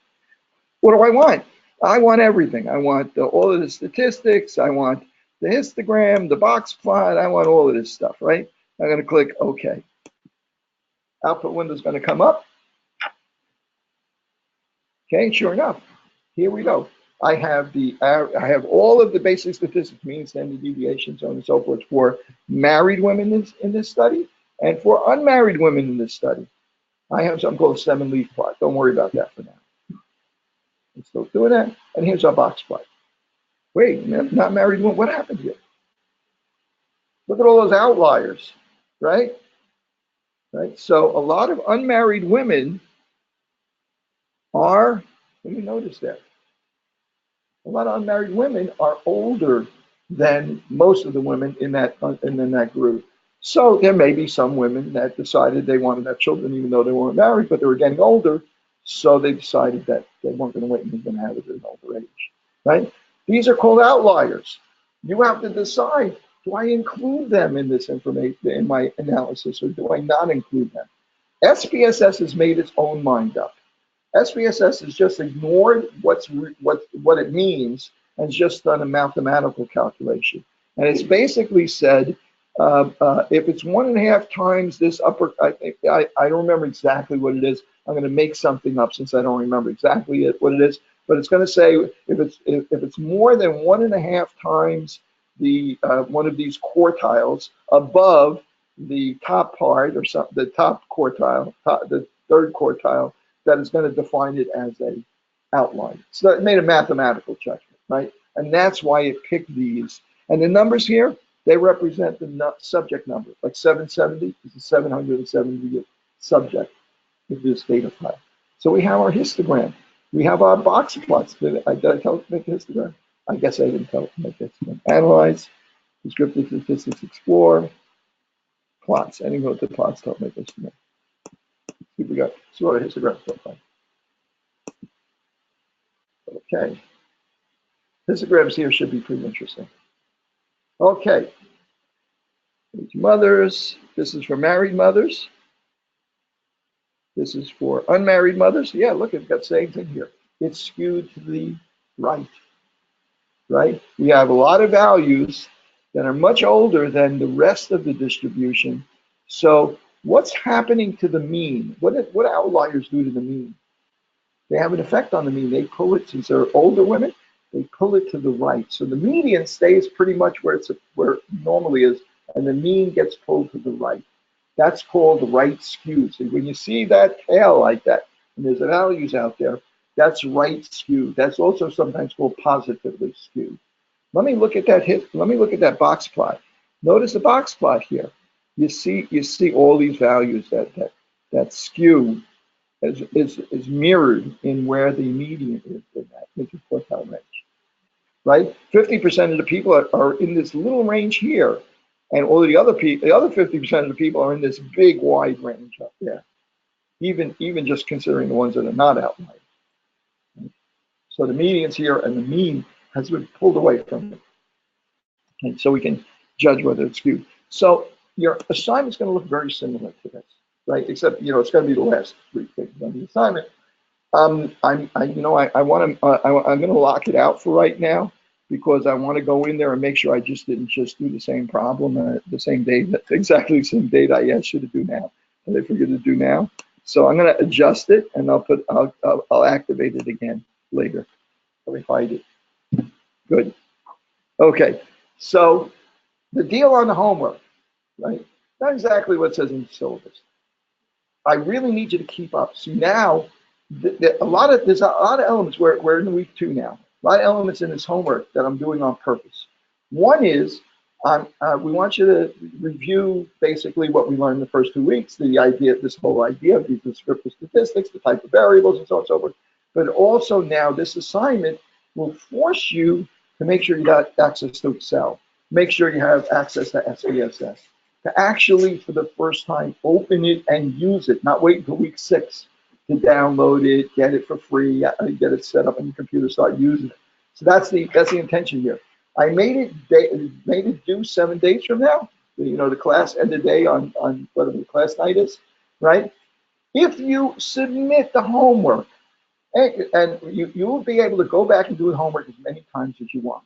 [SPEAKER 1] What do I want? I want everything. I want all of the statistics. I want the histogram, the box plot. I want all of this stuff, right? I'm going to click OK. Output window is going to come up. Okay, sure enough, here we go. I have all of the basic statistics, mean, standard deviations, so on and so forth, for married women in this study and for unmarried women in this study. I have something called a 7-leaf plot. Don't worry about that for now. I'm still doing that. And here's our box plot. Wait, not married women. What happened here? Look at all those outliers, right? Right. So a lot of unmarried women are. Let me notice that. A lot of unmarried women are older than most of the women in that group. So there may be some women that decided they wanted to have children even though they weren't married, but they were getting older. So they decided that they weren't going to wait and they're going to have it at an older age, right? These are called outliers. You have to decide, do I include them in this information, in my analysis, or do I not include them? SPSS has made its own mind up. SPSS has just ignored what it means and has just done a mathematical calculation. And it's basically said, if it's 1.5 times this upper, I don't remember exactly what it is. I'm going to make something up since I don't remember exactly what it is. But it's going to say if it's more than 1.5 times the one of these quartiles above the top part or something, the top quartile, the third quartile, that is going to define it as a outline. So it made a mathematical judgment, right? And that's why it picked these. And the numbers here, they represent the subject number. Like 770 is the 770th subject of this data file. So we have our histogram. We have our box plots. Did I tell it to make a histogram? I guess I didn't tell it to make a histogram. Analyze, descriptive statistics, explore, plots. Any go to plots, don't make a histogram. See what we got. See what our histograms look like. Okay. Histograms here should be pretty interesting. Okay. Mothers. This is for married mothers. This is for unmarried mothers. Yeah, look, it's got the same thing here. It's skewed to the right. Right? We have a lot of values that are much older than the rest of the distribution. So what's happening to the mean? What outliers do to the mean? They have an effect on the mean. They pull it, since they're older women, they pull it to the right. So the median stays pretty much where it normally is, and the mean gets pulled to the right. That's called right skew. So when you see that tail like that, and there's values out there, that's right skew. That's also sometimes called positively skewed. Let me look at that box plot. Notice the box plot here. You see all these values that skew is mirrored in where the median is in that interquartile range, right? 50% of the people are in this little range here, and all the other 50% of the people are in this big wide range up there. Even just considering the ones that are not outliers. Right? So the median's here, and the mean has been pulled away from it, and so we can judge whether it's skewed. So your assignment's going to look very similar to this, right? Except, it's going to be the last three things on the assignment. I'm going to lock it out for right now because I want to go in there and make sure I didn't just do the same problem the same day, exactly the same date I asked you to do now, and I forget to do now. So I'm going to adjust it and I'll activate it again later. Let me find it. Good. Okay. So the deal on the homework, right? Not exactly what it says in the syllabus. I really need you to keep up. See now, there's a lot of elements. We're in week 2 now. A lot of elements in this homework that I'm doing on purpose. One is we want you to review basically what we learned the first 2 weeks, this whole idea of these descriptive statistics, the type of variables, and so on and so forth. But also now this assignment will force you to make sure you got access to Excel, make sure you have access to SPSS, to actually, for the first time, open it and use it, not wait until week 6 to download it, get it for free, get it set up on your computer, start using it. So that's the intention here. I made it due 7 days from now. The class end of day on whatever the class night is, right? If you submit the homework, and you will be able to go back and do the homework as many times as you want.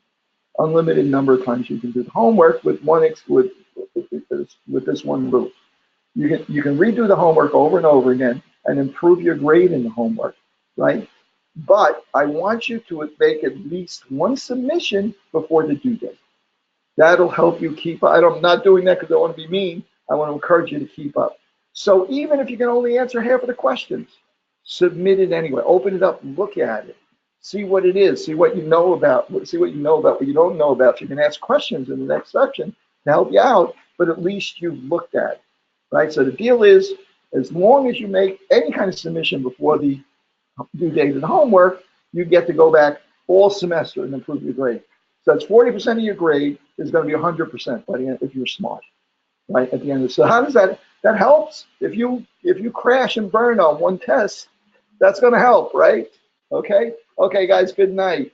[SPEAKER 1] Unlimited number of times you can do the homework with this one rule. You can redo the homework over and over again and improve your grade in the homework, right? But I want you to make at least one submission before the due date. That'll help you keep up. I'm not doing that because I want to be mean. I want to encourage you to keep up. So even if you can only answer half of the questions, submit it anyway. Open it up, look at it, see what it is, see what you know about, what you don't know about. You can ask questions in the next section to help you out, but at least you've looked at it, right? So the deal is, as long as you make any kind of submission before the due date of the homework, you get to go back all semester and improve your grade. So that's 40% of your grade is going to be 100% by the end if you're smart, right? At the end of so how does that helps? If you crash and burn on one test, that's going to help, right? Okay, guys. Good night.